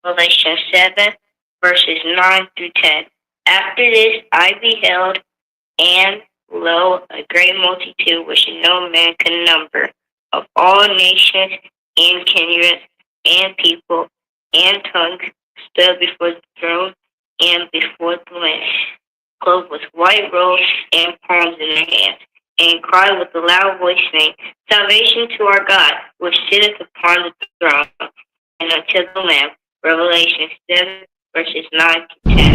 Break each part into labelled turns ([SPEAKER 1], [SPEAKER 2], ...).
[SPEAKER 1] Revelation 7, verses 9 through 10. After this I beheld, and lo, a great multitude which no man could number, of all nations and kindreds and people and tongues, stood before the throne and before the Lamb, clothed with white robes and palms in their hands, and cried with a loud voice, saying, Salvation to our God, which sitteth upon the throne, and unto the Lamb. Revelation 7, verses 9 to 10.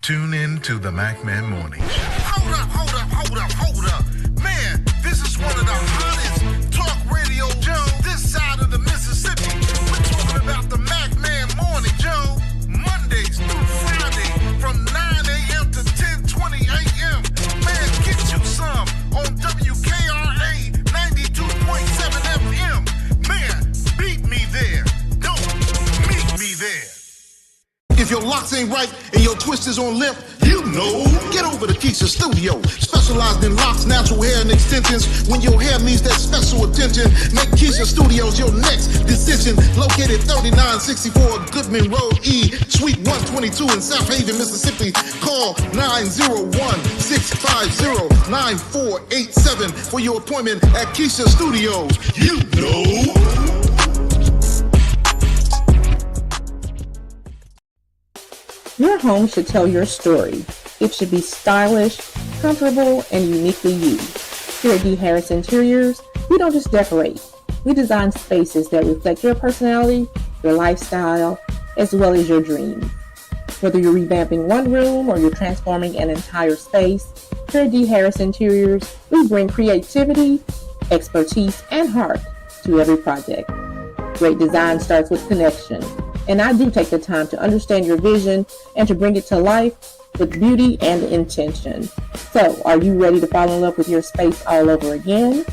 [SPEAKER 2] Tune in to the MacMan Morning Show.
[SPEAKER 3] Hold up. Man, this is one of the hottest talk radio shows this side of the Mississippi. We're talking about the MacMan Morning Show, Mondays through Friday from 9 a.m. to 10:20 a.m. Man, get you some on WKRA 92.7 FM. Man, beat me there. Don't meet me there. If your locks ain't right and your twist is on limp, you know, get over to Keisha Studio. Specialized in locks, natural hair, and extensions. When your hair needs that special attention, make Keisha Studios your next decision. Located 3964 Goodman Road E, Suite 122 in South Haven, Mississippi. Call 901-650-9487 for your appointment at Keisha Studios. You know.
[SPEAKER 4] Your home should tell your story. It should be stylish, comfortable, and uniquely you. Here at D. Harris Interiors, we don't just decorate. We design spaces that reflect your personality, your lifestyle, as well as your dreams. Whether you're revamping one room or you're transforming an entire space, here at D. Harris Interiors, we bring creativity, expertise, and heart to every project. Great design starts with connection. And I do take the time to understand your vision and to bring it to life with beauty and intention. So, are you ready to fall in love with your space all over again?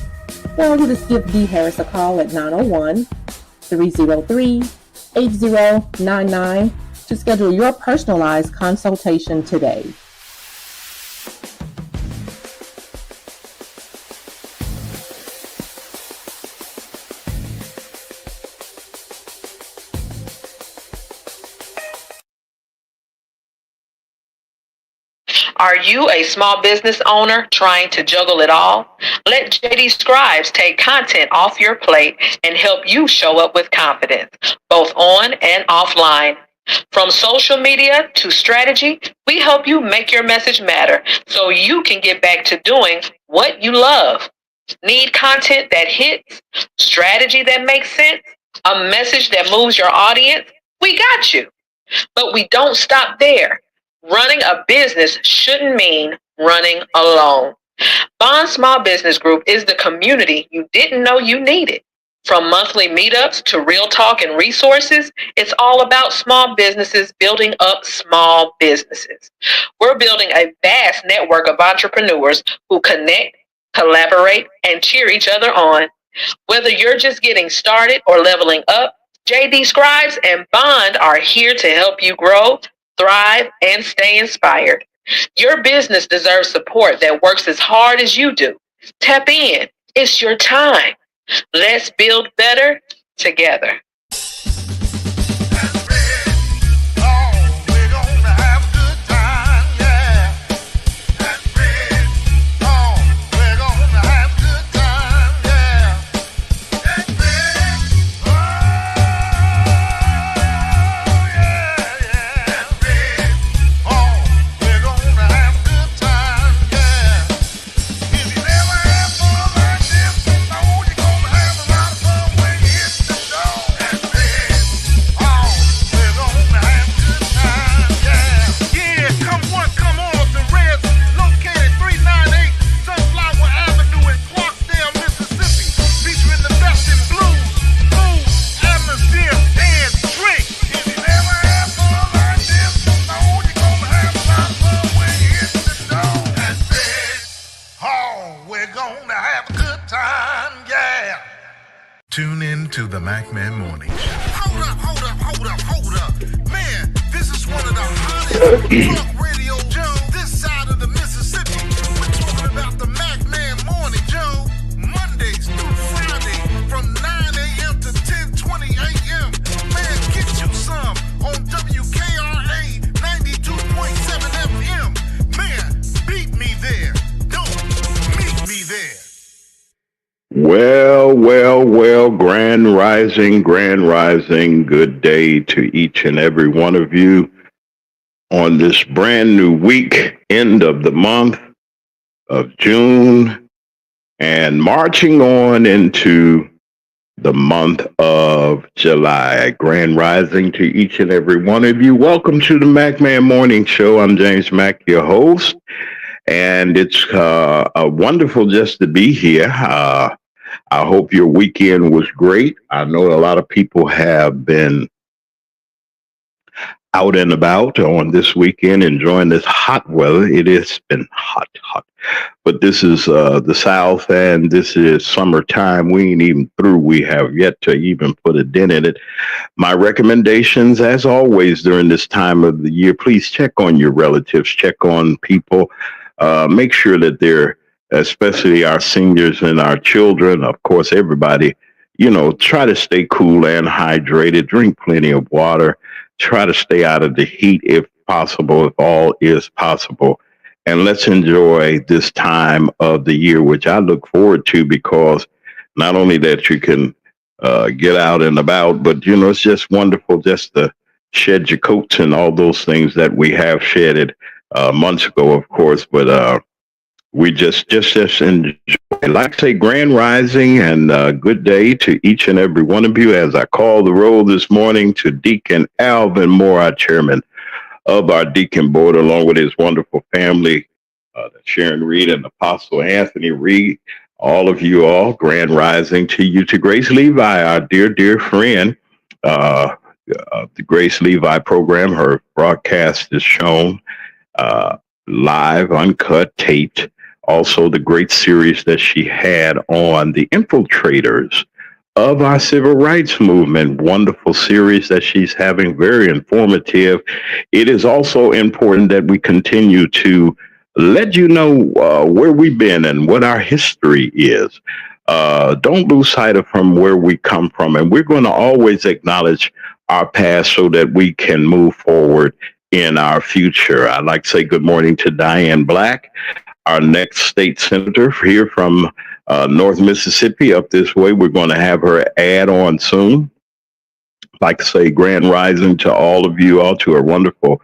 [SPEAKER 4] Well, you just give D. Harris a call at 901-303-8099 to schedule your personalized consultation today.
[SPEAKER 5] Are you a small business owner trying to juggle it all? Let JD Scribes take content off your plate and help you show up with confidence, both on and offline. From social media to strategy, we help you make your message matter so you can get back to doing what you love. Need content that hits, strategy that makes sense, a message that moves your audience? We got you. But we don't stop there. Running a business shouldn't mean running alone. Bond Small Business Group is the community you didn't know you needed. From monthly meetups to real talk and resources, it's all about small businesses building up small businesses. We're building a vast network of entrepreneurs who connect, collaborate, and cheer each other on. Whether you're just getting started or leveling up, JD Scribes and Bond are here to help you grow, thrive, and stay inspired. Your business deserves support that works as hard as you do. Tap in. It's your time. Let's build better together.
[SPEAKER 2] Tune in to the MacMan Morning Show.
[SPEAKER 3] Hold up. Man, this is one of the hottest talk radio shows this side of the Mississippi. We're talking about the MacMan Morning Show, Mondays through Friday from 9 a.m. to 10:20 a.m. Man, get you some on WKRA 92.7 FM. Man, beat me there. Don't meet me there.
[SPEAKER 6] Well, grand rising, good day to each and every one of you on this brand new week, end of the month of June, and marching on into the month of July. Grand rising to each and every one of you. Welcome to the MacMan Morning Show. I'm James Mack, your host, and it's wonderful just to be here. I hope your weekend was great. I know a lot of people have been out and about on this weekend enjoying this hot weather. It has been hot. But this is the South, and this is summertime. We ain't even through. We have yet to even put a dent in it. My recommendations, as always, during this time of the year, please check on your relatives, check on people, make sure that they're, especially our seniors and our children, of course, everybody, try to stay cool and hydrated, drink plenty of water, try to stay out of the heat if possible, if all is possible. And let's enjoy this time of the year, which I look forward to, because not only that you can get out and about, but, it's just wonderful just to shed your coats and all those things that we have shedded months ago, of course, but we just enjoy. Like I say, grand rising and good day to each and every one of you as I call the roll this morning to Deacon Alvin Moore, our chairman of our deacon board, along with his wonderful family, Sharon Reed and Apostle Anthony Reed. All of you all, grand rising to you, to Grace Levi, our dear friend. The Grace Levi program, her broadcast is shown live, uncut, taped. Also, the great series that she had on the infiltrators of our civil rights movement. Wonderful series that she's having, very informative. It is also important that we continue to let you know where we've been and what our history is. Don't lose sight of from where we come from. And we're going to always acknowledge our past so that we can move forward in our future. I'd like to say good morning to Diane Black, our next state senator here from North Mississippi up this way. We're going to have her add on soon. I'd like to say grand rising to all of you all, to her wonderful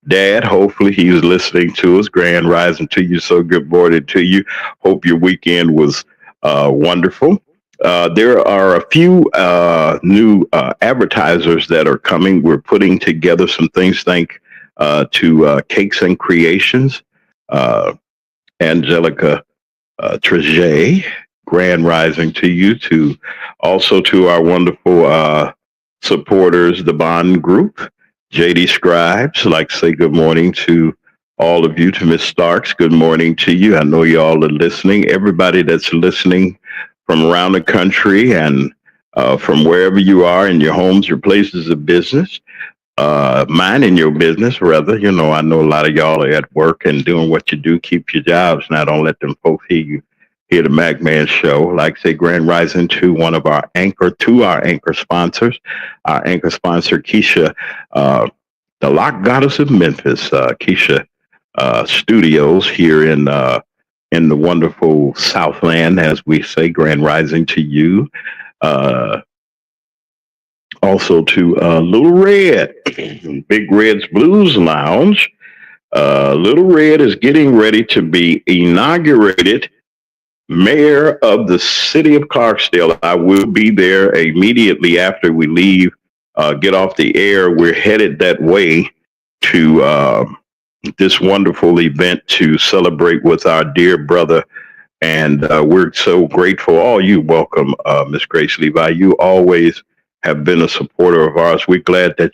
[SPEAKER 6] dad. Hopefully he's listening to us. Grand rising to you. So good morning to you. Hope your weekend was wonderful. There are a few new advertisers that are coming. We're putting together some things. Thank to Cakes and Creations. Angelica Trejay, grand rising to you, to also to our wonderful supporters, the Bond Group, JD Scribes. I'd like to say good morning to all of you, to Miss Starks, good morning to you. I know you all are listening. Everybody that's listening from around the country and from wherever you are in your homes, your places of business, minding your business, rather. You know, I know a lot of y'all are at work and doing what you do. Keep your jobs. Now, don't let them folks hear the Mac Man Show. Like I say, Grand Rising to our anchor sponsors. Our anchor sponsor, Keisha, the Lock Goddess of Memphis, Keisha Studios here in the wonderful Southland, as we say. Grand Rising to you. Also to Little Red, Big Red's Blues Lounge. Little Red is getting ready to be inaugurated mayor of the city of Clarksdale. I will be there immediately after we leave, get off the air. We're headed that way to this wonderful event to celebrate with our dear brother. And we're so grateful. All you welcome, Miss Grace Levi. You always have been a supporter of ours. We're glad that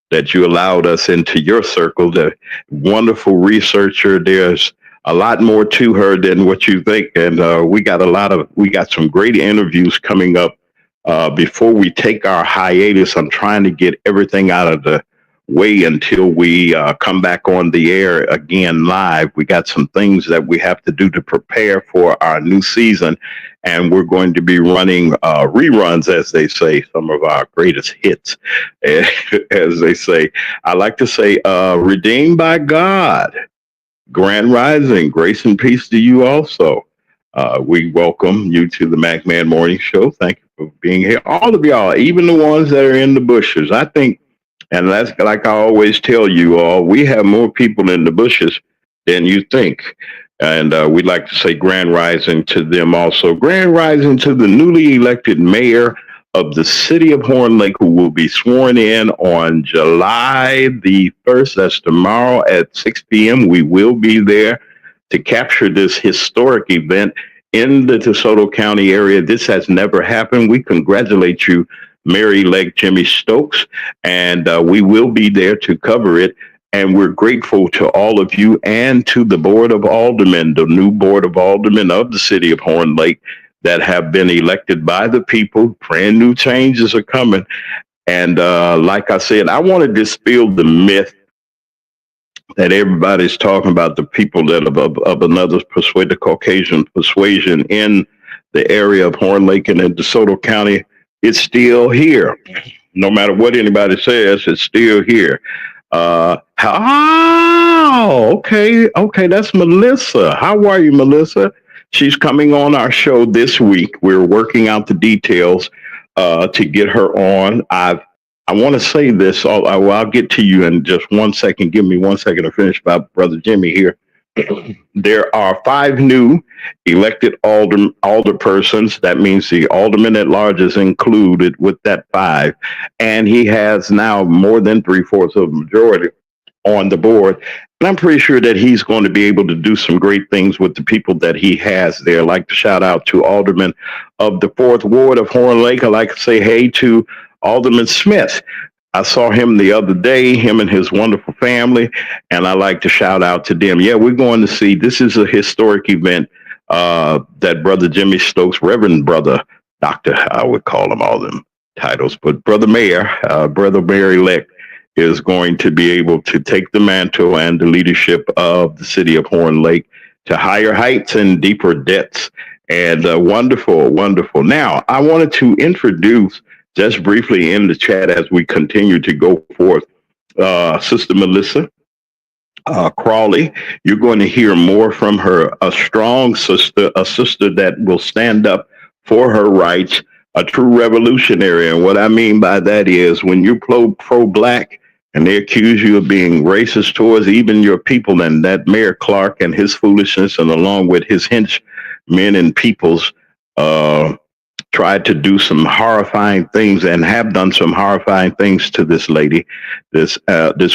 [SPEAKER 6] that you allowed us into your circle. The wonderful researcher. There's a lot more to her than what you think. And we got some great interviews coming up before we take our hiatus. I'm trying to get everything out of the way until we come back on the air again live. We got some things that we have to do to prepare for our new season. And we're going to be running reruns, as they say, some of our greatest hits, as they say. I like to say, redeemed by God. Grand Rising, grace and peace to you also. We welcome you to the Mac Man Morning Show. Thank you for being here. All of y'all, even the ones that are in the bushes. I think, and that's like I always tell you all, we have more people in the bushes than you think. And we'd like to say Grand Rising to them also. Grand Rising to the newly elected mayor of the city of Horn Lake, who will be sworn in on July the 1st. That's tomorrow at 6 p.m. We will be there to capture this historic event in the DeSoto County area. This has never happened. We congratulate you, Mayor-elect Jimmy Stokes, and we will be there to cover it. And we're grateful to all of you and to the Board of Aldermen, the new Board of Aldermen of the city of Horn Lake, that have been elected by the people. Brand new changes are coming. And like I said, I want to dispel the myth that everybody's talking about the people that of another the Caucasian persuasion in the area of Horn Lake and in DeSoto County. It's still here. No matter what anybody says, it's still here. Okay, that's Melissa. How are you, Melissa? She's coming on our show this week. We're working out the details to get her on. I want to say this. I'll get to you in just 1 second. Give me 1 second to finish about Brother Jimmy here. There are 5 new elected alderpersons. That means the alderman at large is included with that 5. And he has now more than 3/4 of the majority on the board. And I'm pretty sure that he's going to be able to do some great things with the people that he has there. I'd like to shout out to Alderman of the 4th Ward of Horn Lake. I'd like to say hey to Alderman Smith. I saw him the other day, him and his wonderful family, and I like to shout out to them. Yeah, we're going to see, this is a historic event that Brother Jimmy Stokes, Reverend Brother, Doctor, I would call him all them titles, but Brother Mayor, Brother Mayor-elect, is going to be able to take the mantle and the leadership of the city of Horn Lake to higher heights and deeper depths. And wonderful, wonderful. Now, I wanted to introduce just briefly in the chat as we continue to go forth, Sister Melissa Crawley. You're going to hear more from her, a strong sister, a sister that will stand up for her rights, a true revolutionary. And what I mean by that is when you're pro-Black and they accuse you of being racist towards even your people, and that Mayor Clark and his foolishness, and along with his henchmen and peoples, tried to do some horrifying things and have done some horrifying things to this lady, this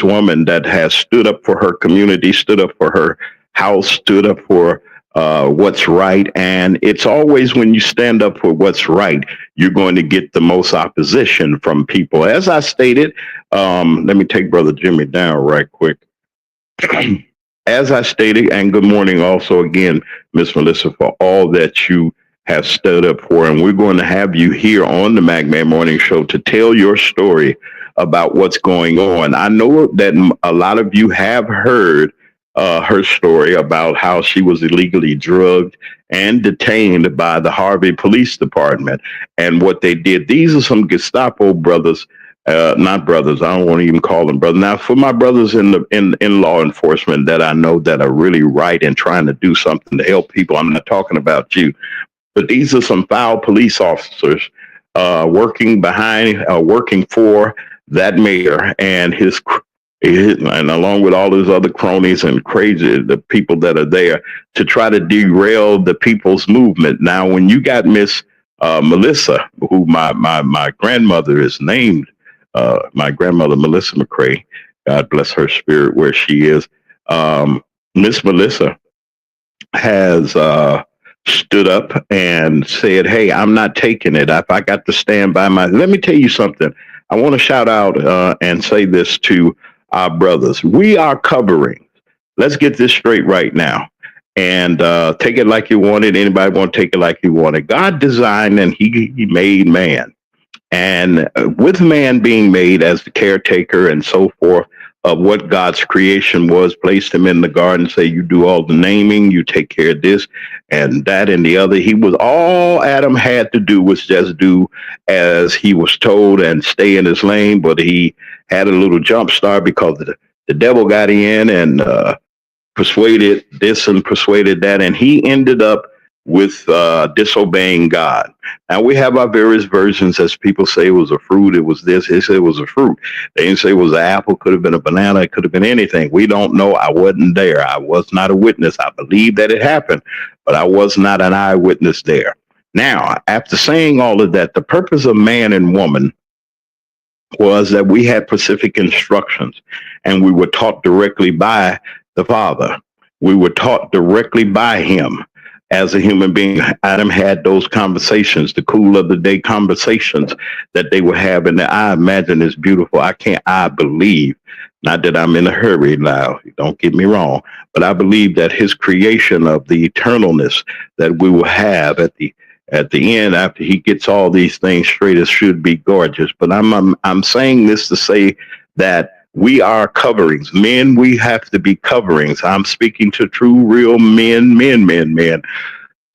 [SPEAKER 6] woman that has stood up for her community, stood up for her house, stood up for what's right. And it's always when you stand up for what's right, you're going to get the most opposition from people. As I stated, let me take Brother Jimmy down right quick. As I stated, and good morning also again, Miss Melissa, for all that you has stood up for. And we're going to have you here on the MacMan Morning Show to tell your story about what's going on. I know that a lot of you have heard her story about how she was illegally drugged and detained by the Harvey Police Department and what they did. These are some Gestapo brothers, not brothers. I don't want to even call them brothers. Now, for my brothers in law enforcement that I know that are really right and trying to do something to help people, I'm not talking about you, but these are some foul police officers working for that mayor and and along with all his other cronies and the people that are there to try to derail the people's movement. Now, when you got Miss Melissa, who my grandmother is named, my grandmother Melissa McCray, God bless her spirit where she is. Miss Melissa has stood up and said, "Hey, I'm not taking it. If I got to stand by let me tell you something. I want to shout out and say this to our brothers. We are covering. Let's get this straight right now. And take it like you want it. Anybody want to take it like you want it. God designed and he made man. And with man being made as the caretaker and so forth of what God's creation was, placed him in the garden, say you do all the naming, you take care of this and that and the other. All Adam had to do was just do as he was told and stay in his lane, but he had a little jump start because the devil got in and persuaded this and persuaded that, and he ended up with disobeying God. Now we have our various versions. As people say it was a fruit, it was this, they say it was a fruit. They didn't say it was an apple, could have been a banana, it could have been anything. We don't know. I wasn't there. I was not a witness. I believe that it happened, but I was not an eyewitness there. Now, after saying all of that, the purpose of man and woman was that we had specific instructions and we were taught directly by the Father. We were taught directly by him. As a human being, Adam had those conversations, the cool of the day conversations that they would have. And I imagine it's beautiful. I believe, not that I'm in a hurry now, don't get me wrong, but I believe that his creation of the eternalness that we will have at the end, after he gets all these things straight, it should be gorgeous. But I'm saying this to say that we are coverings. Men, we have to be coverings. I'm speaking to true, real men.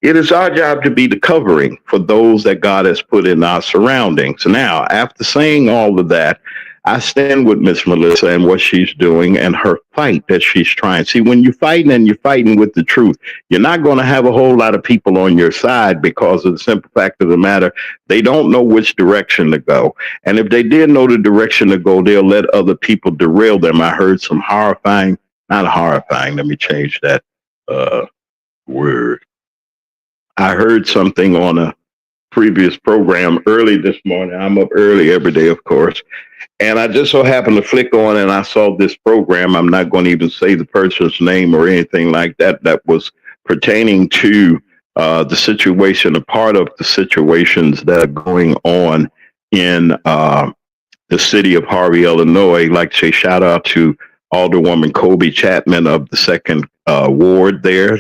[SPEAKER 6] It is our job to be the covering for those that God has put in our surroundings. Now, after saying all of that, I stand with Miss Melissa and what she's doing and her fight that she's trying. See, when you're fighting with the truth, you're not going to have a whole lot of people on your side because of the simple fact of the matter, they don't know which direction to go. And if they did know the direction to go, they'll let other people derail them. I heard some not horrifying, let me change that word. I heard something on a previous program early this morning. I'm up early every day, of course. And I just so happened to flick on and I saw this program. I'm not going to even say the person's name or anything like that. That was pertaining to the situation, a part of the situations that are going on in the city of Harvey, Illinois. I'd like to say shout out to Alderwoman Kobe Chapman of the 2nd Ward there.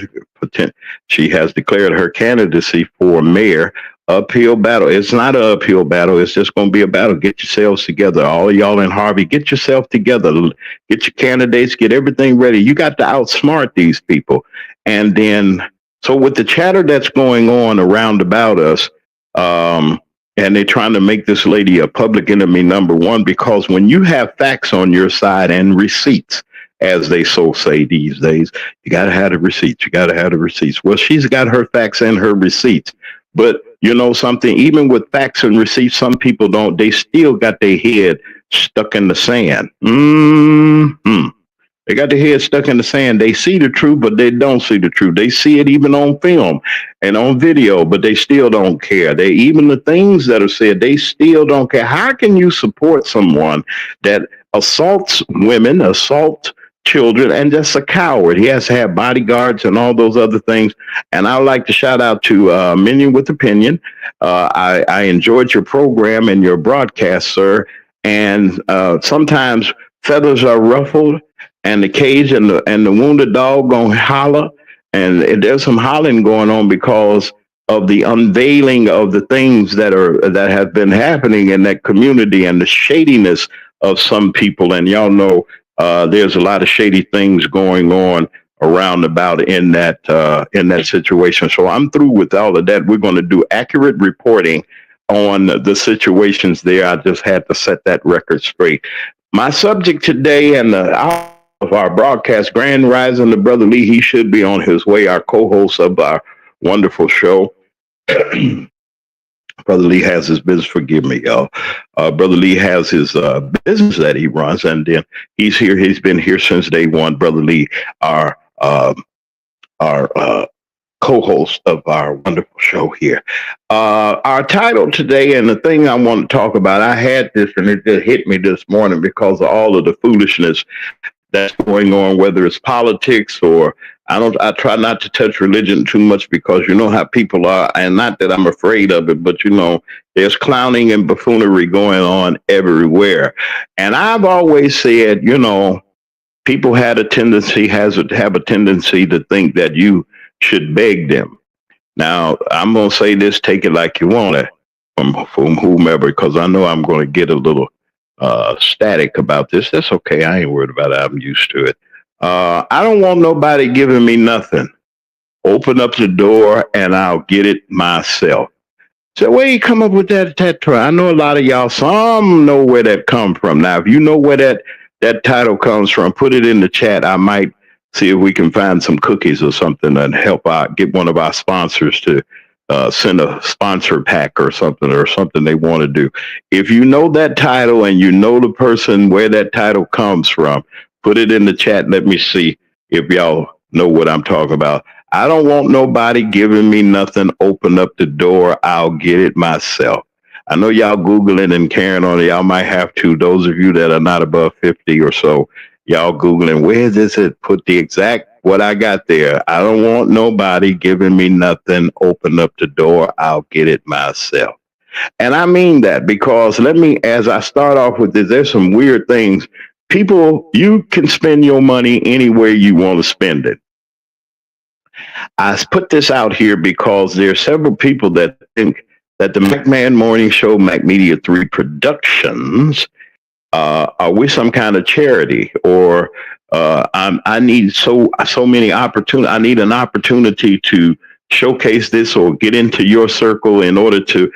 [SPEAKER 6] She has declared her candidacy for mayor. Uphill battle. It's not an uphill battle. It's just going to be a battle. Get yourselves together. All of y'all in Harvey, get yourself together. Get your candidates, get everything ready. You got to outsmart these people. And then, so with the chatter that's going on around about us, and they're trying to make this lady a public enemy number one, because when you have facts on your side and receipts, as they so say these days, you got to have the receipts. You got to have the receipts. Well, she's got her facts and her receipts. But you know something, even with facts and receipts, some people don't. They still got their head stuck in the sand. They got their head stuck in the sand. They see the truth, but they don't see the truth. They see it even on film and on video, but they still don't care. Even the things that are said, they still don't care. How can you support someone that assaults women, assaults children, and just a coward? He has to have bodyguards and all those other things. And I'd like to shout out to Minion with Opinion. I enjoyed your program and your broadcast, sir. And sometimes feathers are ruffled, and the cage and the wounded dog gonna holler, and there's some hollering going on because of the unveiling of the things that have been happening in that community and the shadiness of some people. And y'all know there's a lot of shady things going on around about in that situation. So I'm through with all of that. We're going to do accurate reporting on the situations there. I just had to set that record straight. My subject today and of our broadcast, Grand Rising to Brother Lee. He should be on his way, our co-host of our wonderful show. Brother Lee has his business. Forgive me, y'all. Brother Lee has his business that he runs, and then he's here. He's been here since day one. Brother Lee, our co-host of our wonderful show here. Our title today, and the thing I want to talk about, I had this, and it just hit me this morning because of all of the foolishness that's going on, whether it's politics or I try not to touch religion too much because you know how people are, and not that I'm afraid of it, but there's clowning and buffoonery going on everywhere. And I've always said, people have a tendency to think that you should beg them. Now, I'm going to say this, take it like you want it from whomever, because I know I'm going to get a little static about this. That's okay. I ain't worried about it. I'm used to it. I don't want nobody giving me nothing. Open up the door and I'll get it myself. So where you come up with that try? I know a lot of y'all, some know where that come from. Now, if you know where that title comes from, put it in the chat. I might see if we can find some cookies or something and help out, get one of our sponsors to send a sponsor pack or something they want to do. If you know that title and you know the person where that title comes from, put it in the chat. Let me see if y'all know what I'm talking about. I don't want nobody giving me nothing. Open up the door. I'll get it myself. I know y'all Googling and carrying on. Y'all might have to. Those of you that are not above 50 or so, y'all Googling, where is this? Put the exact what I got there. I don't want nobody giving me nothing. Open up the door. I'll get it myself. And I mean that because as I start off with this, there's some weird things. People, you can spend your money anywhere you want to spend it. I put this out here because there are several people that think that the McMahon Morning Show, Mac Media 3 Productions, are we some kind of charity, or I need so many opportunities. I need an opportunity to showcase this or get into your circle in order to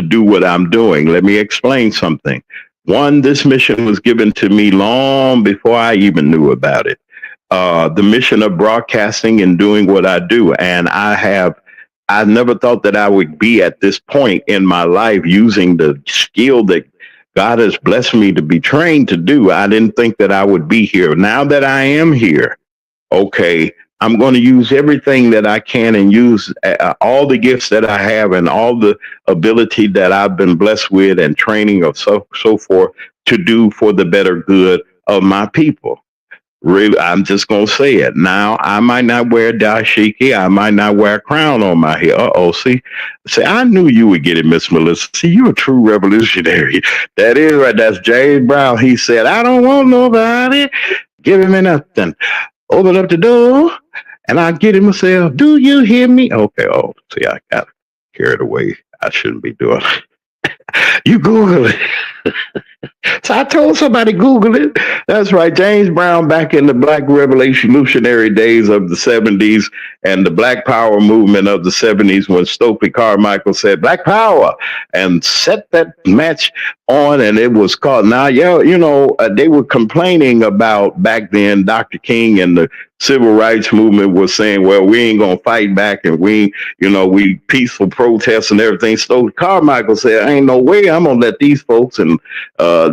[SPEAKER 6] do what I'm doing. Let me explain something. One, this mission was given to me long before I even knew about it. The mission of broadcasting and doing what I do. And I never thought that I would be at this point in my life using the skill that God has blessed me to be trained to do. I didn't think that I would be here. Now that I am here, okay, I'm going to use everything that I can and use all the gifts that I have and all the ability that I've been blessed with and training of so forth to do for the better good of my people. Really, I'm just going to say it. Now, I might not wear a dashiki. I might not wear a crown on my head. See, I knew you would get it, Miss Melissa. See, you're a true revolutionary. That is right. That's James Brown. He said, I don't want nobody giving me nothing. Open up the door and I'll get it myself. Do you hear me? Okay. Oh, see, I got carried away. I shouldn't be doing it. You Google it. So I told somebody, Google it. That's right. James Brown, back in the Black revolutionary days of the 70s and the Black Power movement of the 70s, when Stokely Carmichael said Black Power and set that match on, and it was called. Now, they were complaining about back then, Dr. King and the civil rights movement was saying, well, we ain't going to fight back and we peaceful protests and everything. Stokely Carmichael said, ain't no way I'm going to let these folks and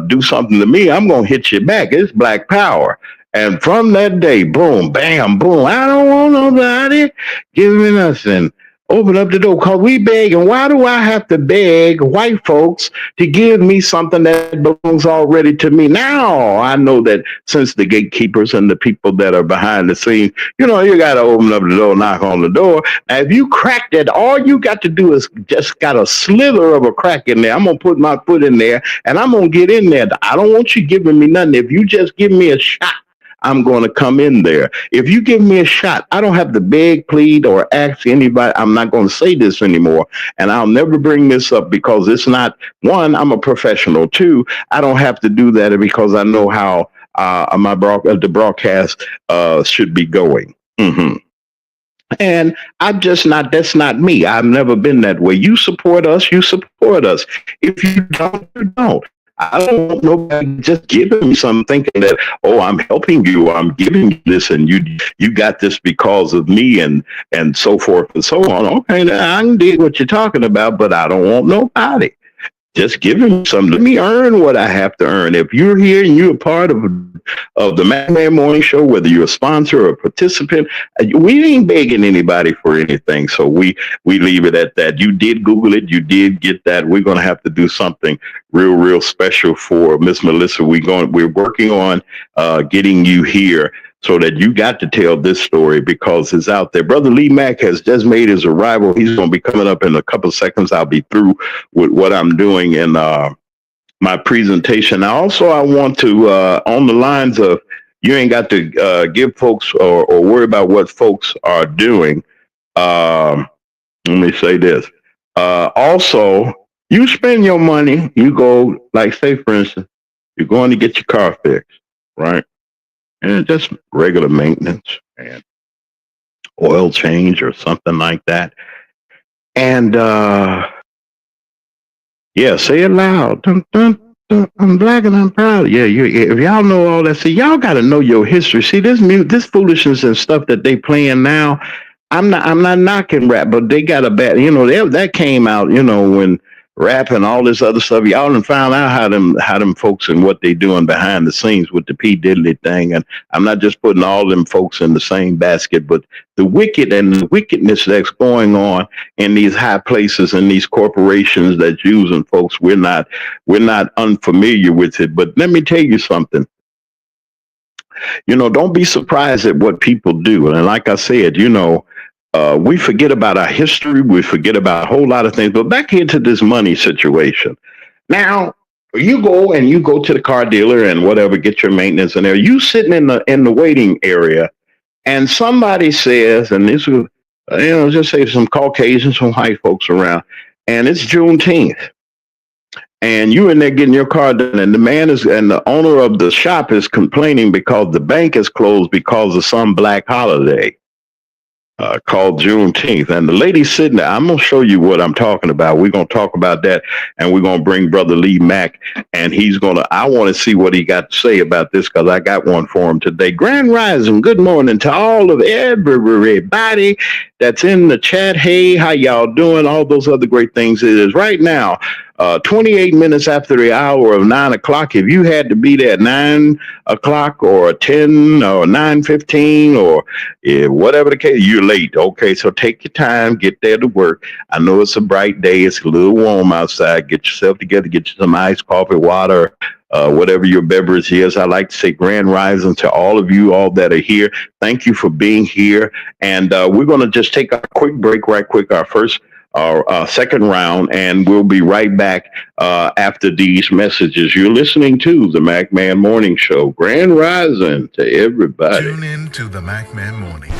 [SPEAKER 6] do something to me. I'm going to hit you back. It's Black Power. And from that day, boom, bam, boom. I don't want nobody giving us and open up the door because we beg. And why do I have to beg white folks to give me something that belongs already to me? Now I know that since the gatekeepers and the people that are behind the scenes, you got to open up the door, knock on the door. Now, if you crack that, all you got to do is just got a slither of a crack in there. I'm going to put my foot in there and I'm going to get in there. I don't want you giving me nothing. If you just give me a shot, I'm going to come in there. If you give me a shot, I don't have to beg, plead, or ask anybody. I'm not going to say this anymore. And I'll never bring this up because it's not, one, I'm a professional. Two, I don't have to do that because I know how the broadcast should be going. Mm-hmm. And I'm just not, that's not me. I've never been that way. You support us, you support us. If you don't, you don't. I don't want nobody just giving me something thinking that, oh, I'm helping you, I'm giving you this, and you got this because of me, and so forth and so on. Okay, now I can dig what you're talking about, but I don't want nobody just giving me something. Let me earn what I have to earn. If you're here and you're a part of the Madman Morning Show, whether you're a sponsor or a participant, we ain't begging anybody for anything. So we leave it at that. You did Google it. You did get that. We're going to have to do something real special for Miss Melissa. We're working on getting you here so that you got to tell this story because it's out there. Brother Lee Mack has just made his arrival. He's going to be coming up in a couple of seconds. I'll be through with what I'm doing in my presentation. I want to, on the lines of, you ain't got to give folks or worry about what folks are doing. Let me say this. Also, you spend your money, you go, like say for instance, you're going to get your car fixed, right? And just regular maintenance and oil change or something like that. And yeah, say it loud. Dun, dun, dun, I'm black and I'm proud. Yeah, if y'all know all that, see, y'all got to know your history. See, this foolishness and stuff that they playing now. I'm not knocking rap, but they got a bad. That came out. When rap and all this other stuff, y'all done found out how them folks and what they doing behind the scenes with the P. Diddley thing. And I'm not just putting all them folks in the same basket, but the wicked and the wickedness that's going on in these high places and these corporations that's using folks. We're not unfamiliar with it. But let me tell you something. Don't be surprised at what people do. And like I said, we forget about our history. We forget about a whole lot of things. But back into this money situation. Now, you go to the car dealer and whatever, get your maintenance in there. You sitting in the waiting area, and somebody says, and this was, just say some Caucasians, some white folks around, and it's Juneteenth. And you in there getting your car done, and the owner of the shop is complaining because the bank is closed because of some black holiday called Juneteenth. And the lady sitting there, I'm going to show you what I'm talking about. We're going to talk about that, and we're going to bring Brother Lee Mack, and I want to see what he got to say about this because I got one for him today. Grand Rising, good morning to all of everybody that's in the chat. Hey, how y'all doing? All those other great things. It is right now 28 minutes after the hour of 9 o'clock. If you had to be there at 9 o'clock or 10 or 9:15 or whatever the case, you're late. Okay, so take your time, get there to work. I know it's a bright day. It's a little warm outside. Get yourself together, get you some iced coffee, water, whatever your beverage is. I like to say grand rising to all of you, all that are here. Thank you for being here. And we're going to just take a quick break right quick, our second round, and we'll be right back after these messages. You're listening to the MacMan Morning Show. Grand rising to everybody.
[SPEAKER 2] Tune in to the MacMan Morning Show.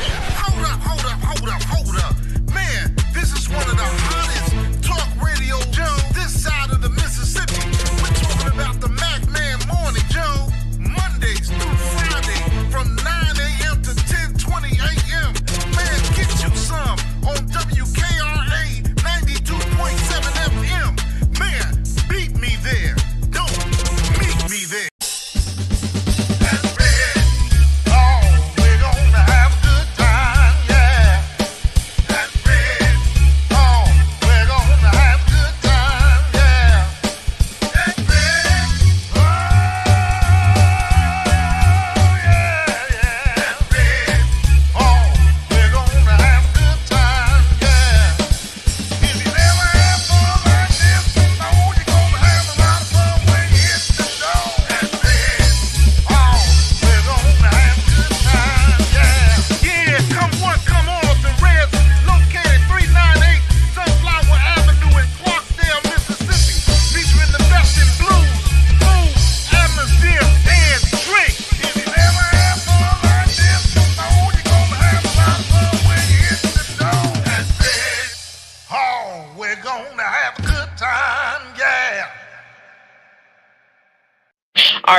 [SPEAKER 3] Hold up. Man, this is one of the hottest talk radio shows this side of the Mississippi. We're talking about the MacMan Morning Show, Mondays through Friday from 9 a.m. to 10:20 a.m. Man, get you some on WKRA 92.7 FM. Man, beat me there. Don't meet me there. That's red. Oh, we're gonna have a good time.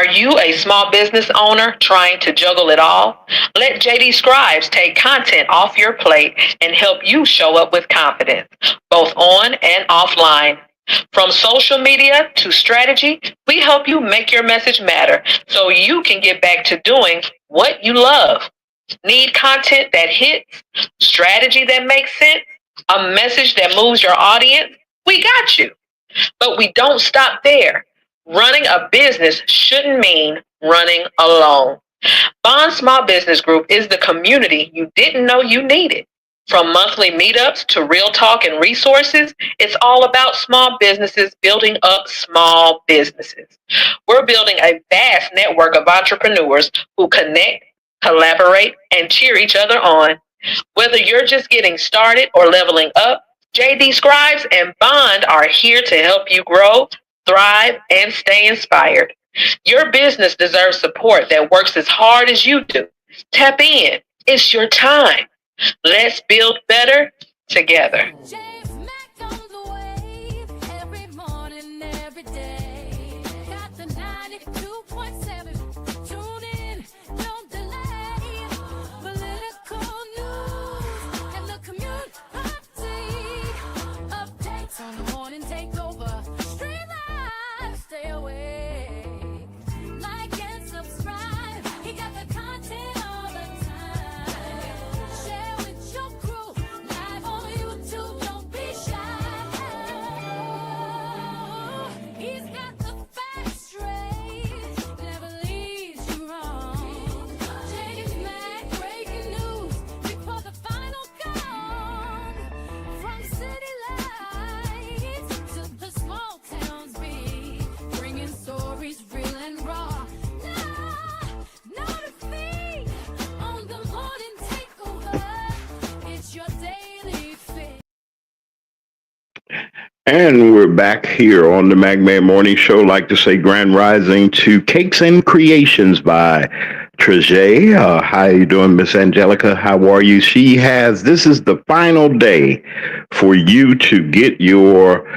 [SPEAKER 5] Are you a small business owner trying to juggle it all? Let JD Scribes take content off your plate and help you show up with confidence, both on and offline. From social media to strategy, we help you make your message matter so you can get back to doing what you love. Need content that hits, strategy that makes sense, a message that moves your audience? We got you. But we don't stop there. Running a business shouldn't mean running alone. Bond Small Business Group is the community you didn't know you needed. From monthly meetups to real talk and resources, it's all about small businesses building up small businesses. We're building a vast network of entrepreneurs who connect, collaborate, and cheer each other on. Whether you're just getting started or leveling up, JD Scribes and Bond are here to help you grow, thrive, and stay inspired. Your business deserves support that works as hard as you do. Tap in. It's your time. Let's build better together.
[SPEAKER 7] James Mack on the wave every morning, every day. Got the 92.7. Tune in, don't delay. Political news and the community updates on the morning takeover. Stream live, stay awake. Like and subscribe. He got the content all the time. Share with your crew. Live on YouTube, don't be shy. He's got the facts straight. Never leaves you wrong. James Mack, breaking news before the final gong. From city lights to the small towns beat, bringing stories real and raw. No defeat on the morning takeover. It's your daily fix.
[SPEAKER 6] And we're back here on the MacMan Morning Show. Like to say grand rising to Cakes and Creations by Trejay. How you doing, Miss Angelica? How are you? This is the final day for you to get your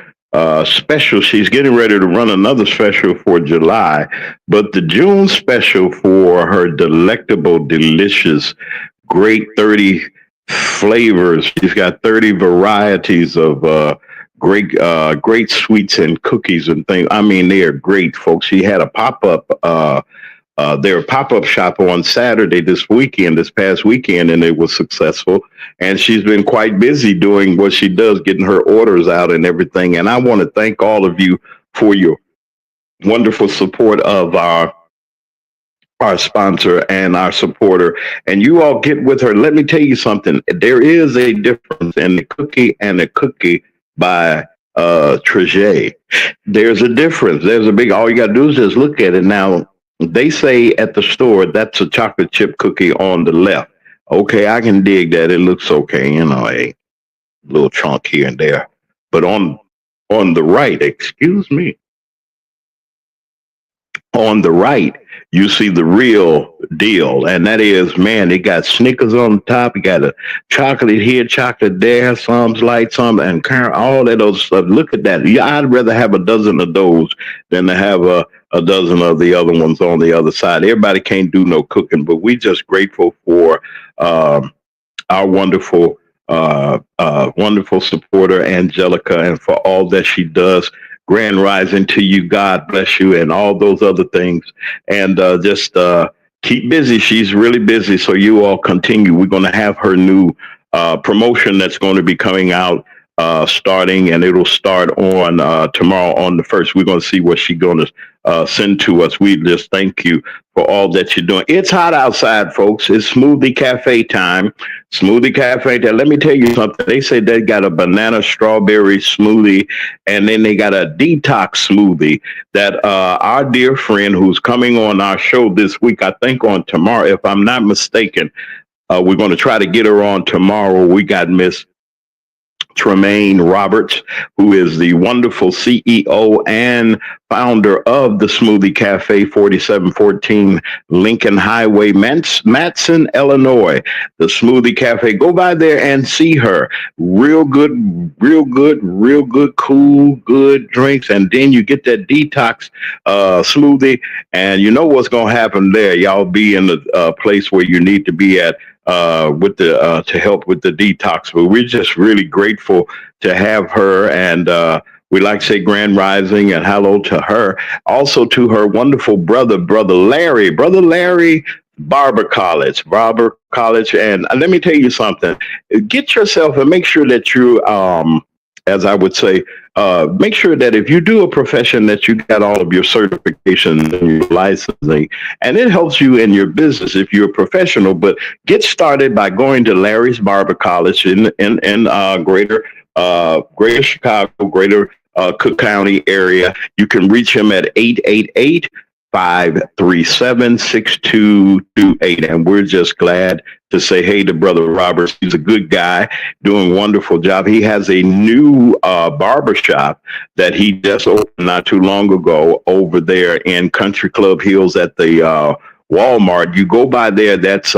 [SPEAKER 6] special. She's getting ready to run another special for July, but the June special for her delectable, delicious, great 30 flavors. She's got 30 varieties of great sweets and cookies and things. I mean, they are great, folks. She had a pop-up their pop-up shop on Saturday this past weekend, and it was successful. And she's been quite busy doing what she does, getting her orders out and everything. And I want to thank all of you for your wonderful support of our sponsor and our supporter. And you all get with her. Let me tell you something. There is a difference in the cookie and the cookie by Trejay. There's a difference. There's a big, all you got to do is just look at it. Now, they say at the store, that's a chocolate chip cookie on the left. Okay, I can dig that. It looks okay, a little chunk here and there. But on the right, excuse me, on the right, you see the real deal. And that is, man, they got Snickers on the top. You got a chocolate here, chocolate there, some light, some, and all that other stuff. Look at that. Yeah, I'd rather have a dozen of those than to have a dozen of the other ones on the other side. Everybody can't do no cooking, but we just grateful for our wonderful supporter, Angelica, and for all that she does. Grand rising to you. God bless you, and all those other things. And just keep busy. She's really busy. So you all continue. We're going to have her new promotion that's going to be coming out starting, and it'll start on tomorrow on the 1st. We're going to see what she's going to send to us. We just thank you for all that you're doing. It's hot outside, folks. It's Smoothie Cafe time. Smoothie Cafe time. Let me tell you something. They say they got a banana strawberry smoothie, and then they got a detox smoothie that our dear friend who's coming on our show this week, I think on tomorrow, if I'm not mistaken, we're going to try to get her on tomorrow. We got Miss Tremaine Roberts, who is the wonderful CEO and founder of the Smoothie Cafe, 4714 Lincoln Highway, Matson, Illinois. The Smoothie Cafe. Go by there and see her. Real good, real good, cool, good drinks. And then you get that detox smoothie, and you know what's going to happen there. Y'all be in the place where you need to be at with the to help with the detox. But we're just really grateful to have her, and we like to say grand rising and hello to her. Also to her wonderful brother Larry Barber College. And let me tell you something. Get yourself and make sure that you as I would say, make sure that if you do a profession that you got all of your certifications and your licensing, and it helps you in your business if you're a professional. But get started by going to Larry's Barber College in greater Chicago, greater Cook County area. You can reach him at 888-537-6228. And we're just glad to say hey to Brother Roberts. He's a good guy, doing a wonderful job. He has a new barber shop that he just opened not too long ago over there in Country Club Hills at the Walmart. You go by there, that's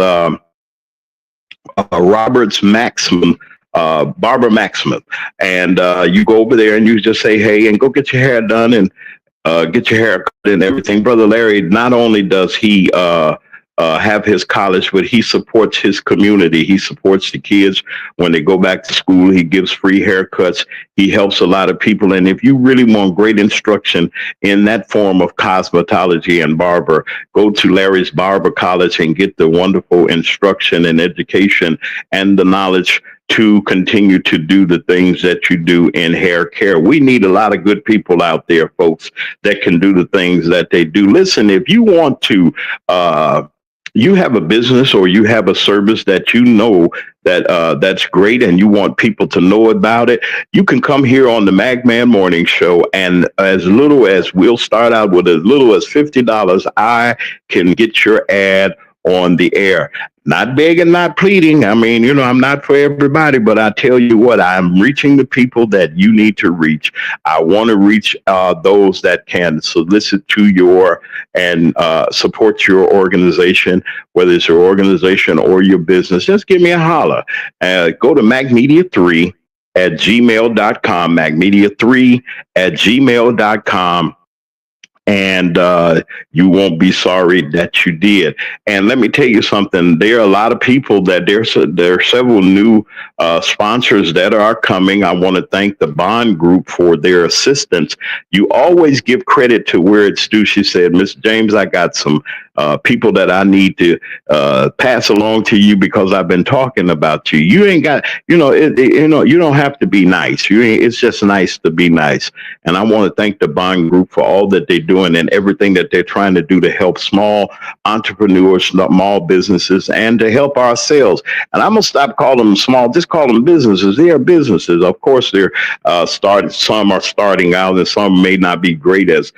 [SPEAKER 6] Roberts Maximum. Barber Maximum, and you go over there and you just say hey and go get your hair done and get your hair cut and everything. Brother Larry, not only does he have his college, but he supports his community. He supports the kids when they go back to school. He gives free haircuts. He helps a lot of people. And if you really want great instruction in that form of cosmetology and barber, go to Larry's Barber College and get the wonderful instruction and education and the knowledge to continue to do the things that you do in hair care. We need a lot of good people out there, folks, that can do the things that they do. Listen, if you want to, you have a business or you have a service that you know that that's great and you want people to know about it, you can come here on the MagMan Morning Show, and as little as we'll start out with as little as $50, I can get your ad on the air. Not begging, not pleading. I mean, you know, I'm not for everybody, but I tell you what, I'm reaching the people that you need to reach. I want to reach those that can solicit to your and support your organization, whether it's your organization or your business. Just give me a holler. Go to MagMedia3 at gmail.com, MagMedia3 at gmail.com. And you won't be sorry that you did. And let me tell you something. There are a lot of people that there are several new sponsors that are coming. I want to thank the Bond Group for their assistance. You always give credit to where it's due. She said, Mr. James, I got some people that I need to pass along to you because I've been talking about you. You ain't got, you don't have to be nice. It's just nice to be nice. And I want to thank the Bond Group for all that they do and everything that they're trying to do to help small entrepreneurs, small businesses, and to help ourselves. And I'm going to stop calling them small, just call them businesses. They are businesses. Of course, they're some are starting out and some may not be great as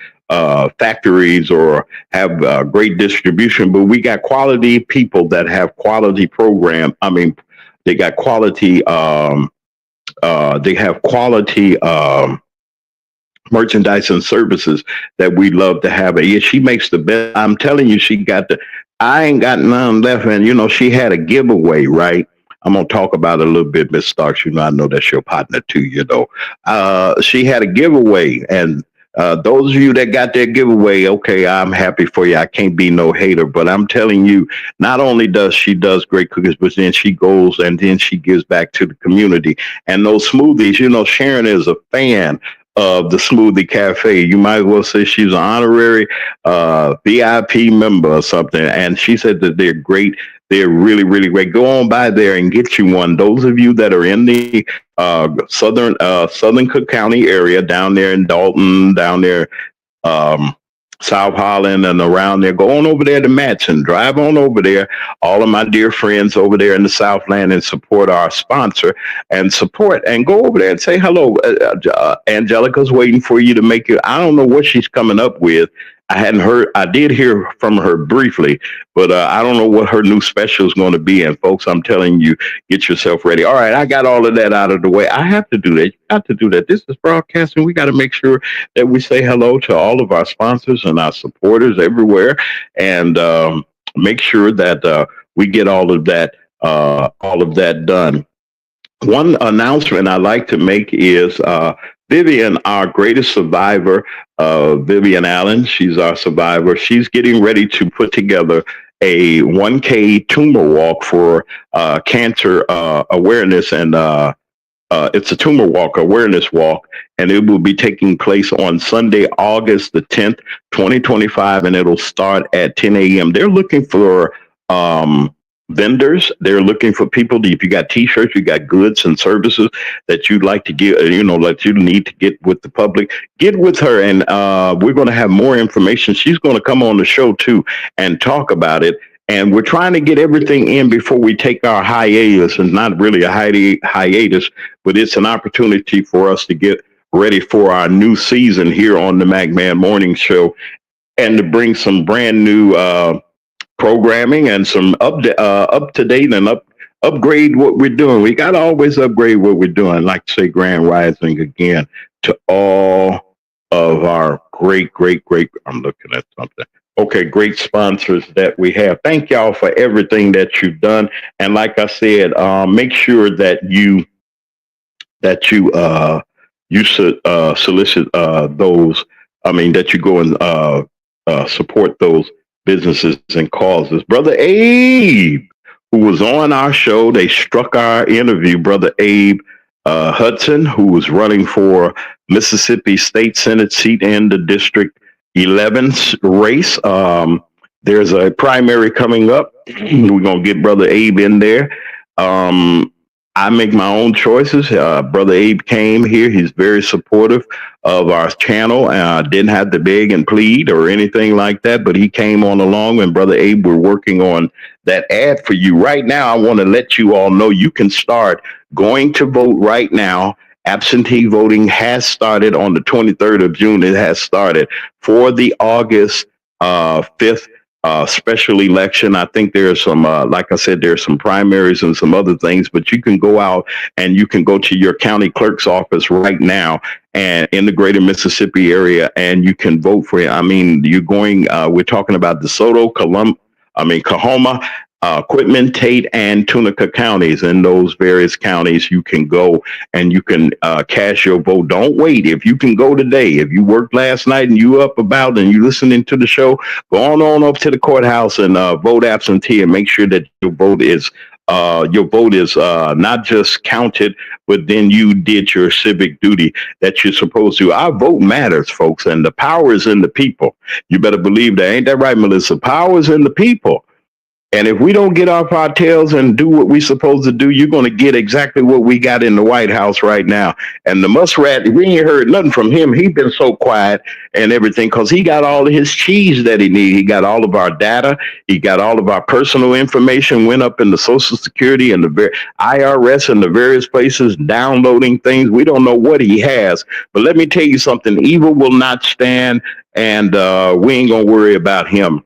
[SPEAKER 6] factories or have great distribution, but we got quality people that have quality program. I mean, they got quality, they have quality, merchandise and services that we love to have. Yeah, she makes the best. I'm telling you, I ain't got none left. And, she had a giveaway, right? I'm going to talk about it a little bit, Miss Starks. I know that's your partner too, she had a giveaway, and those of you that got their giveaway, okay, I'm happy for you. I can't be no hater, but I'm telling you, not only does she does great cookies, but then she goes and then she gives back to the community. And those smoothies, Sharon is a fan of the Smoothie Cafe. You might as well say she's an honorary VIP member or something. And she said that they're great. They're really, really great. Go on by there and get you one. Those of you that are in the southern Cook County area, down there in Dalton, down there, South Holland and around there, go on over there to Matson. Drive on over there. All of my dear friends over there in the Southland, and support our sponsor and go over there and say hello. Angelica's waiting for you to make it. I don't know what she's coming up with. I hadn't heard. I did hear from her briefly, but I don't know what her new special is going to be. And folks, I'm telling you, get yourself ready. All right, I got all of that out of the way. I have to do that. You got to do that. This is broadcasting. We got to make sure that we say hello to all of our sponsors and our supporters everywhere, and make sure that we get all of that done. One announcement I like to make is Vivian, our greatest survivor, Vivian Allen. She's our survivor. She's getting ready to put together a 1K tumor walk for cancer awareness, and it's a tumor walk, awareness walk, and it will be taking place on Sunday, August the 10th, 2025, and it'll start at 10 a.m. They're looking for vendors. They're looking for people. If you got T-shirts, you got goods and services that you'd like to get, that you need to get with the public, get with her, and we're going to have more information. She's going to come on the show too and talk about it. And we're trying to get everything in before we take our hiatus, and not really a hiatus, but it's an opportunity for us to get ready for our new season here on the MacMan Morning Show, and to bring some brand new programming and some up to date and upgrade what we're doing. We got to always upgrade what we're doing. Like to say, grand rising again to all of our great. I'm looking at something. Okay, great sponsors that we have. Thank y'all for everything that you've done. And like I said, make sure that you solicit those. I mean, that you go and support those businesses and causes. Brother Abe, who was on our show, they struck our interview. Brother Abe Hudson, who was running for Mississippi State Senate seat in the District 11 race. There's a primary coming up. We're going to get Brother Abe in there. I make my own choices. Brother Abe came here. He's very supportive of our channel. Didn't have to beg and plead or anything like that, but he came on along, and Brother Abe, we're working on that ad for you right now. I want to let you all know you can start going to vote right now. Absentee voting has started on the 23rd of June. It has started for the August 5th special election. I think there's some, like I said, there's some primaries and some other things, but you can go out and you can go to your county clerk's office right now and in the greater Mississippi area, and you can vote for it. I mean, you're going, we're talking about DeSoto, Coahoma, Quitman, Tate, and Tunica counties. In those various counties, you can go and you can cast your vote. Don't wait. If you can go today, if you worked last night and you up about and you listening to the show, go on up to the courthouse and vote absentee, and make sure that your vote is not just counted, but then you did your civic duty that you're supposed to. Our vote matters, folks, and the power is in the people. You better believe that. Ain't that right, Melissa? Power is in the people. And if we don't get off our tails and do what we're supposed to do, you're going to get exactly what we got in the White House right now. And the muskrat, we ain't heard nothing from him. He's been so quiet and everything because he got all of his cheese that he needs. He got all of our data. He got all of our personal information, went up in the Social Security and the IRS and the various places, downloading things. We don't know what he has. But let me tell you something. Evil will not stand, and we ain't going to worry about him.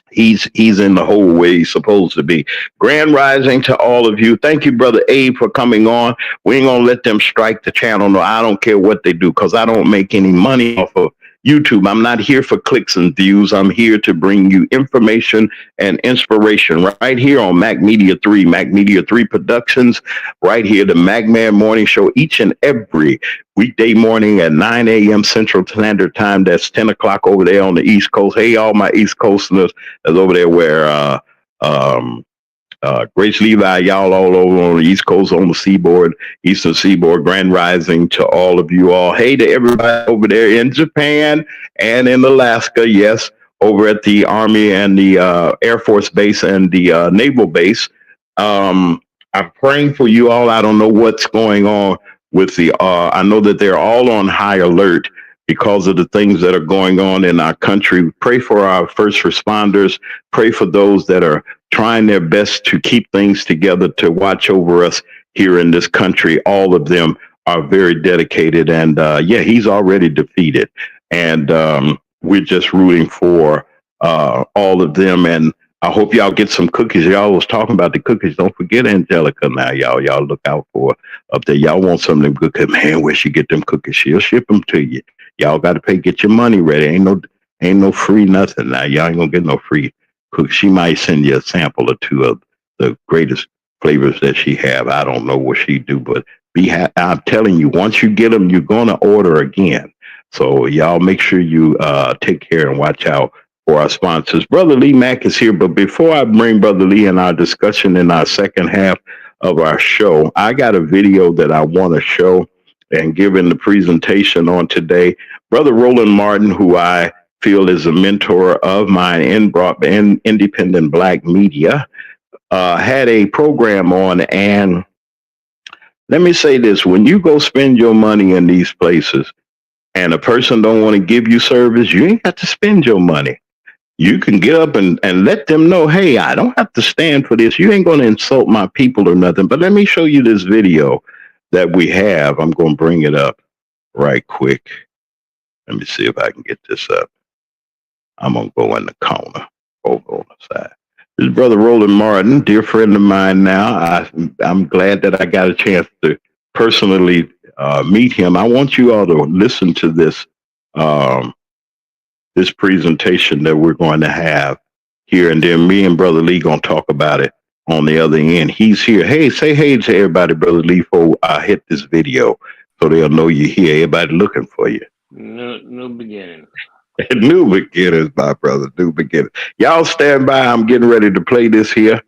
[SPEAKER 6] He's in the hole where he's supposed to be. Grand rising to all of you. Thank you, Brother Abe, for coming on. We ain't going to let them strike the channel. No, I don't care what they do, because I don't make any money off of YouTube. I'm not here for clicks and views. I'm here to bring you information and inspiration right here on Mac Media 3, Mac Media 3 Productions, right here, the MacMan Morning Show, each and every weekday morning at 9 a.m. Central Standard Time. That's 10 o'clock over there on the East Coast. Hey, all my East Coasters that's over there where Grace Levi, y'all all over on the East Coast, on the seaboard, Eastern Seaboard. Grand rising to all of you all. Hey to everybody over there in Japan and in Alaska. Yes, over at the Army and the Air Force Base and the Naval Base. I'm praying for you all. I don't know what's going on with the, I know that they're all on high alert because of the things that are going on in our country. Pray for our first responders. Pray for those that are trying their best to keep things together, to watch over us here in this country. All of them are very dedicated. And yeah, he's already defeated. And we're just rooting for all of them. And I hope y'all get some cookies. Y'all was talking about the cookies. Don't forget Angelica now, y'all. Y'all look out for up there. Y'all want some of them good cookies. Man, where she get them cookies? She'll ship them to you. Y'all got to pay. Get your money ready. Ain't no free nothing now. Y'all ain't gonna get no free cookies. She might send you a sample or two of the greatest flavors that she have. I don't know what she do, but I'm telling you, once you get them, you're gonna order again. So y'all make sure you take care and watch out for our sponsors. Brother Lee Mack is here, but before I bring Brother Lee in our discussion in our second half of our show, I got a video that I want to show and give in the presentation on today. Brother Roland Martin, who I feel is a mentor of mine in independent black media, had a program on, and let me say this: when you go spend your money in these places and a person don't want to give you service, you ain't got to spend your money. You can get up and let them know, hey, I don't have to stand for this. You ain't going to insult my people or nothing. But let me show you this video that we have. I'm going to bring it up right quick. Let me see if I can get this up. I'm going to go in the corner over on the side. This is Brother Roland Martin, dear friend of mine now. I'm glad that I got a chance to personally meet him. I want you all to listen to this this presentation that we're going to have here, and then me and Brother Lee going to talk about it on the other end. He's here. Hey, say hey to everybody, Brother Lee, before I hit this video, so they'll know you're here. Everybody looking for you.
[SPEAKER 8] New beginning.
[SPEAKER 6] New beginners, my brother. New beginners. Y'all stand by. I'm getting ready to play this here,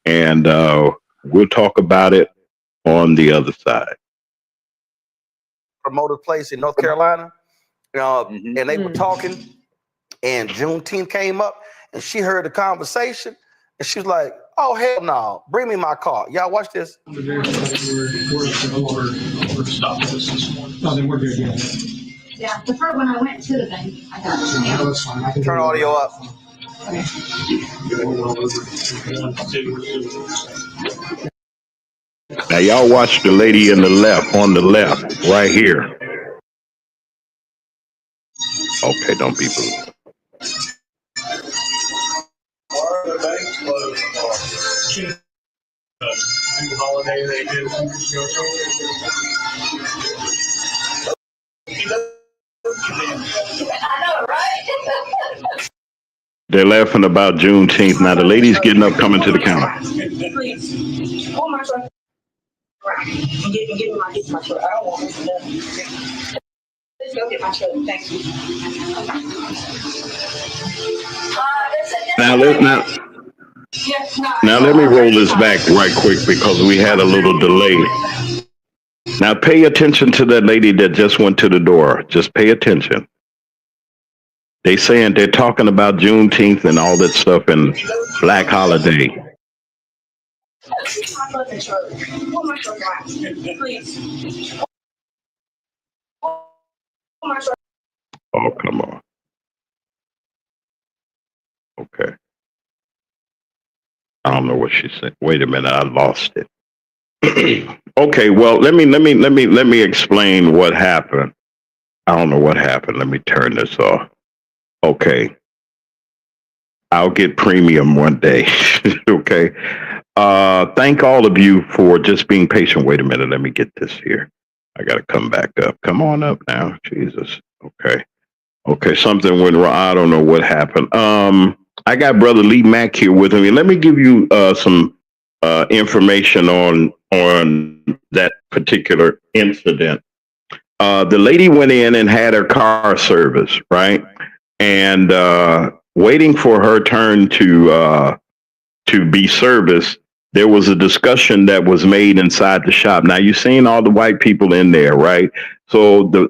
[SPEAKER 6] and we'll talk about it on the other side.
[SPEAKER 9] Promoted place in North Carolina, and they were talking, and Juneteenth came up, and she heard the conversation, and she was like, "Oh hell no! Bring me my car." Y'all watch this.
[SPEAKER 10] Yeah, the first when I went to the bank, I got it.
[SPEAKER 9] That's fine. I can turn audio up.
[SPEAKER 6] Now y'all watch the lady in the left, on the left, right here. Okay, don't be booed.
[SPEAKER 11] Holiday they did 2 years ago.
[SPEAKER 10] I know, right?
[SPEAKER 6] They're laughing about Juneteenth. Now the lady's getting up, coming to the counter.
[SPEAKER 10] Please. Oh my God. Right. Give me my truck. I don't want this. Let's go get my truck. Thank you.
[SPEAKER 6] Now let me roll this back right quick because we had a little delay. Now pay attention to that lady that just went to the door. Just pay attention. They're talking about Juneteenth and all that stuff and Black Holiday. Oh, come on. Okay. I don't know what she said. Wait a minute, I lost it. Okay, well, let me explain what happened. I don't know what happened. Let me turn this off. Okay. I'll get premium one day. Okay. Thank all of you for just being patient. Wait a minute, let me get this here. I gotta come back up. Come on up now. Jesus. Okay. Okay, something went wrong. I don't know what happened. I got Brother Lee Mack here with me. Let me give you some information on that particular incident. The lady went in and had her car service, right? And waiting for her turn to be serviced, there was a discussion that was made inside the shop. Now you've seen all the white people in there, right? So the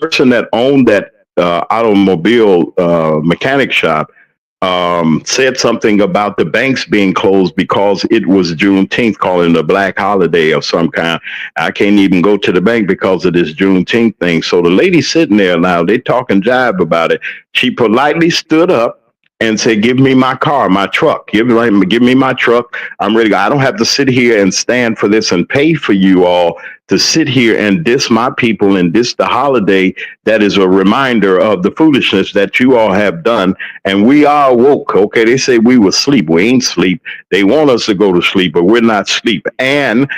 [SPEAKER 6] person that owned that automobile mechanic shop said something about the banks being closed because it was Juneteenth, calling it a black holiday of some kind. I can't even go to the bank because of this Juneteenth thing. So the lady sitting there now, they talking jive about it. She politely stood up and say, give me my car, my truck. Give me my truck. I'm ready to go. I don't have to sit here and stand for this and pay for you all to sit here and diss my people and diss the holiday. That is a reminder of the foolishness that you all have done. And we are woke. Okay. They say we will sleep. We ain't sleep. They want us to go to sleep, but we're not sleep. And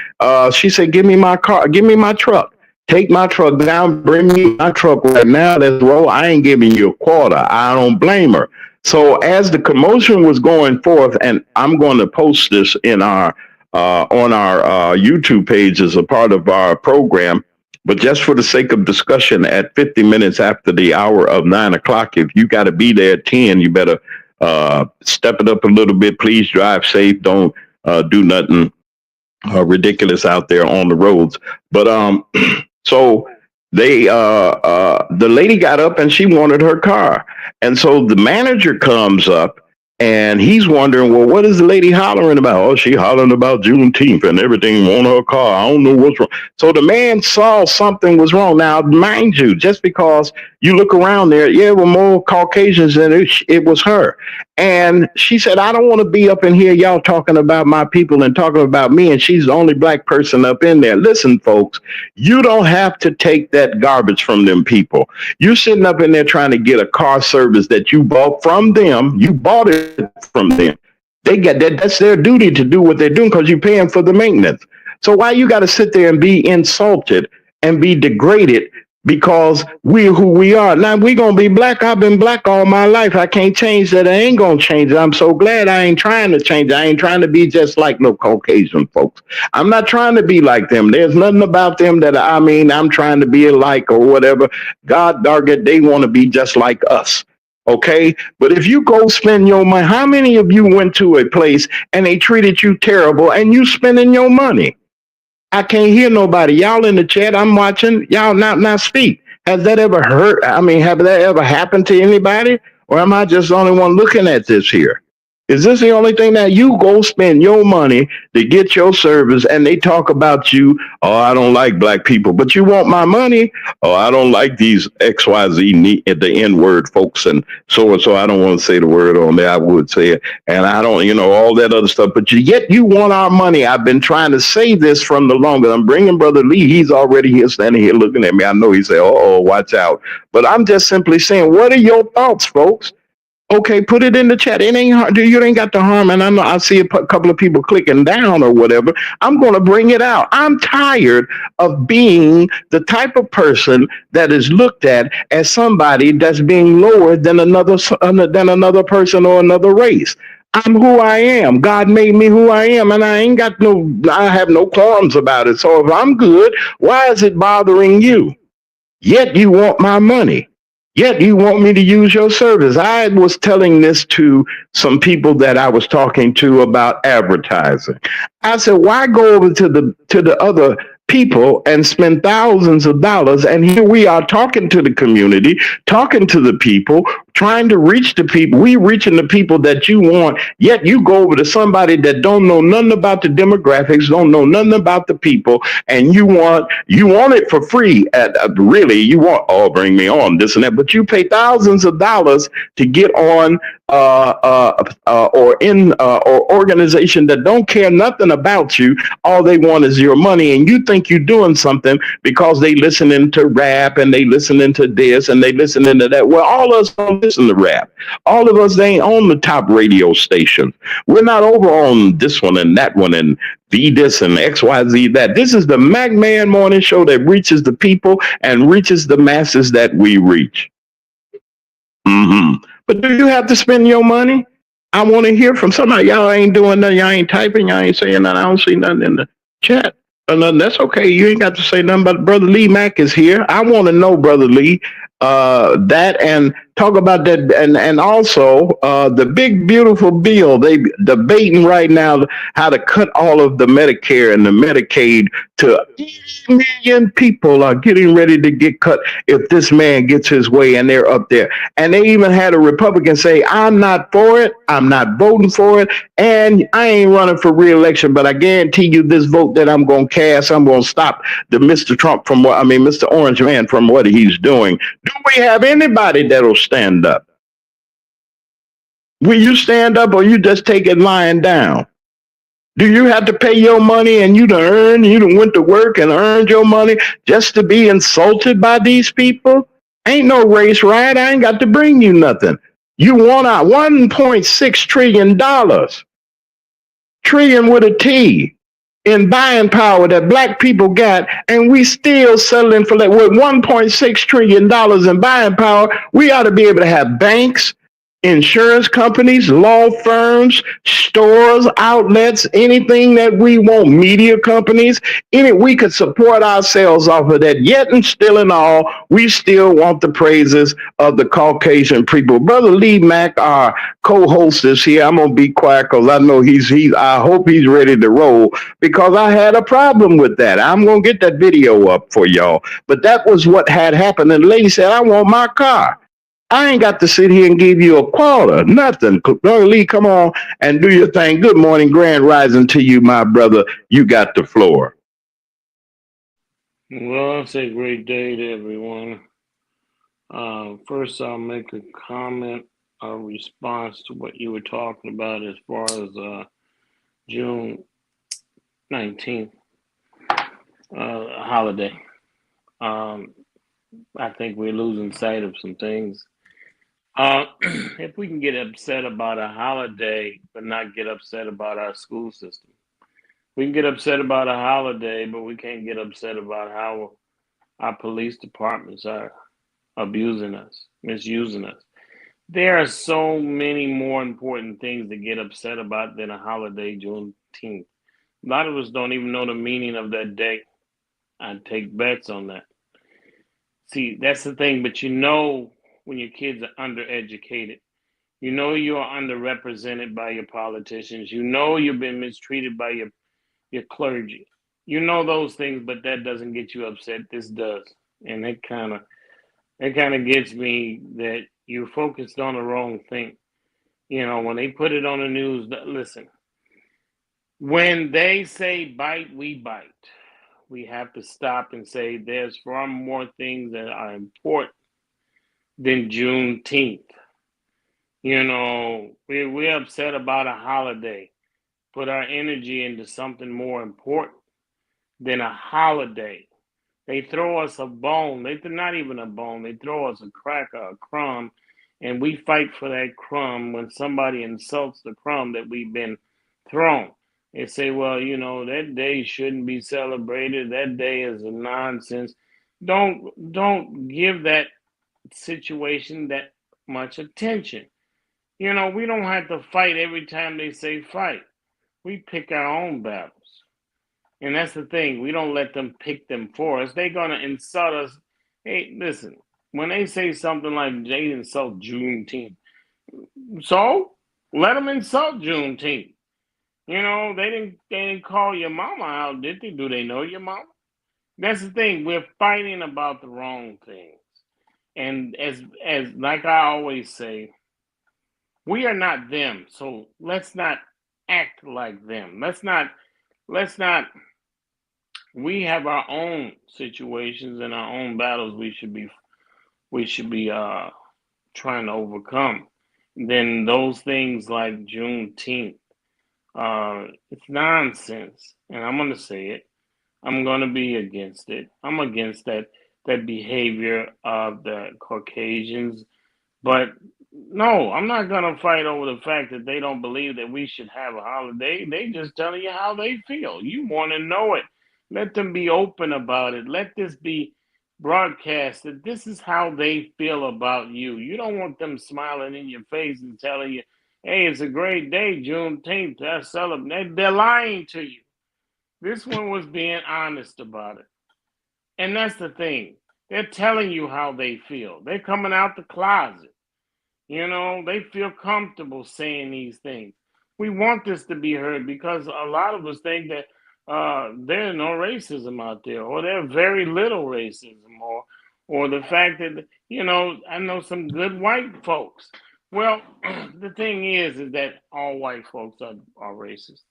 [SPEAKER 6] she said, give me my car. Give me my truck. Take my truck down. Bring me my truck right now. Let's roll. I ain't giving you a quarter. I don't blame her. So as the commotion was going forth, and I'm going to post this in our on our YouTube page as a part of our program, but just for the sake of discussion, at 50 minutes after the hour of 9 o'clock, if you got to be there at 10, you better step it up a little bit. Please drive safe. Don't do nothing ridiculous out there on the roads. But so they the lady got up and she wanted her car, and so the manager comes up and he's wondering, well, what is the lady hollering about? Oh, she hollering about Juneteenth and everything on her car. I don't know what's wrong. So the man saw something was wrong. Now, mind you, just because you look around there, yeah, were more Caucasians than it was her. And she said, I don't want to be up in here, y'all talking about my people and talking about me. And she's the only black person up in there. Listen, folks, you don't have to take that garbage from them people. You're sitting up in there trying to get a car service that you bought from them. You bought it from them. They got that. That's their duty to do what they're doing because you're paying for the maintenance. So why you got to sit there and be insulted and be degraded because we're who we are? Now we're going to be black. I've been black all my life. I can't change that. I ain't going to change it. I'm so glad I ain't trying to change it. I ain't trying to be just like no Caucasian folks. I'm not trying to be like them. There's nothing about them that I'm trying to be alike or whatever. God dog it, they want to be just like us. Okay, but if you go spend your money, how many of you went to a place and they treated you terrible and you spending your money? I can't hear nobody. Y'all in the chat, I'm watching. Y'all not speak. Has that ever hurt? I mean, have that ever happened to anybody? Or am I just the only one looking at this here? Is this the only thing that you go spend your money to get your service and they talk about you? Oh, I don't like black people, but you want my money. Oh, I don't like these XYZ at the N word folks. And so I don't want to say the word on there. I would say it. And I don't, all that other stuff, but yet you want our money. I've been trying to say this from the longest. I'm bringing Brother Lee. He's already here standing here looking at me. I know he said, oh, watch out. But I'm just simply saying, what are your thoughts, folks? Okay, put it in the chat. It ain't hard. You ain't got to harm. And I know I see a couple of people clicking down or whatever. I'm going to bring it out. I'm tired of being the type of person that is looked at as somebody that's being lower than another person or another race. I'm who I am. God made me who I am, and I have no qualms about it. So if I'm good, why is it bothering you? Yet you want my money. Yet you want me to use your service. I was telling this to some people that I was talking to about advertising. I said, why go over to the other people and spend thousands of dollars? And here we are talking to the community, talking to the people, trying to reach the people. We reaching the people that you want, yet you go over to somebody that don't know nothing about the demographics, don't know nothing about the people, and you want it for free. Really, you want, oh, bring me on, this and that, but you pay thousands of dollars to get on or organization that don't care nothing about you. All they want is your money, and you think you're doing something because they listening to rap and they listening to this and they listening to that. Well, all of us don't listen to rap. All of us ain't on the top radio station. We're not over on this one and that one and this and XYZ that. This is the Mac Man Morning Show that reaches the people and reaches the masses that we reach. But do you have to spend your money? I want to hear from somebody. Y'all ain't doing nothing. Y'all ain't typing. Y'all ain't saying nothing. I don't see nothing in the chat. Nothing. That's okay. You ain't got to say nothing. But Brother Lee Mack is here. I want to know, Brother Lee, that and talk about that, and also the big beautiful bill. They debating right now how to cut all of the Medicare and the Medicaid to 80 million people are getting ready to get cut if this man gets his way, and they're up there. And they even had a Republican say, I'm not for it, I'm not voting for it, and I ain't running for re-election, but I guarantee you this vote that I'm going to cast, I'm going to stop the Mr. Trump from Mr. Orange Man from what he's doing. Do we have anybody that'll stand up? Will you stand up or you just take it lying down? Do you have to pay your money and you done went to work and earned your money just to be insulted by these people? Ain't no race riot. I ain't got to bring you nothing. You want out $1.6 trillion, trillion with a T, in buying power that black people got, and we still settling for that. With $1.6 trillion in buying power, we ought to be able to have banks, insurance companies, law firms, stores, outlets, anything that we want, media companies, we could support ourselves off of that. Yet and still in all, we still want the praises of the Caucasian people. Brother Lee Mack, our co-host, is here. I'm gonna be quiet because I know I hope he's ready to roll, because I had a problem with that. I'm gonna get that video up for y'all. But that was what had happened. And the lady said, I want my car. I ain't got to sit here and give you a quarter, nothing. Brother Lee, come on and do your thing. Good morning, grand rising to you, my brother. You got the floor.
[SPEAKER 8] Well, it's a great day to everyone. First, I'll make a comment, a response to what you were talking about as far as June 19th holiday. I think we're losing sight of some things. If we can get upset about a holiday, but not get upset about our school system. We can get upset about a holiday, but we can't get upset about how our police departments are abusing us, misusing us. There are so many more important things to get upset about than a holiday, Juneteenth. A lot of us don't even know the meaning of that day. I'd take bets on that. See, that's the thing, but when your kids are undereducated, you are underrepresented by your politicians, you've been mistreated by your clergy. Those things, but that doesn't get you upset. This does. And it kind of gets me that you're focused on the wrong thing. When they put it on the news, listen, when they say bite, we bite. We have to stop and say there's far more things that are important than Juneteenth. We're upset about a holiday. Put our energy into something more important than a holiday. They throw us a bone. They're not even a bone. They throw us a cracker, a crumb, and we fight for that crumb when somebody insults the crumb that we've been thrown. They say, well, that day shouldn't be celebrated. That day is a nonsense. Don't give that situation that much attention. We don't have to fight every time they say fight. We pick our own battles. And that's the thing. We don't let them pick them for us. They're going to insult us. Hey, listen, when they say something like they insult Juneteenth, so let them insult Juneteenth. They didn't call your mama out, did they? Do they know your mama? That's the thing. We're fighting about the wrong things. And as like I always say, we are not them. So let's not act like them. Let's not we have our own situations and our own battles we should be trying to overcome. Then those things like Juneteenth, it's nonsense, and I'm gonna say it. I'm gonna be against it. I'm against that behavior of the Caucasians, but no, I'm not gonna fight over the fact that they don't believe that we should have a holiday. They just telling you how they feel. You want to know it. Let them be open about it. Let this be broadcasted. This is how they feel about you. You don't want them smiling in your face and telling you, hey, it's a great day, Juneteenth. That's celebrate. They're lying to you. This one was being honest about it. And that's the thing. They're telling you how they feel. They're coming out the closet. They feel comfortable saying these things. We want this to be heard because a lot of us think that there's no racism out there, or there's very little racism, or the fact that, I know some good white folks. Well, the thing is that all white folks are racist,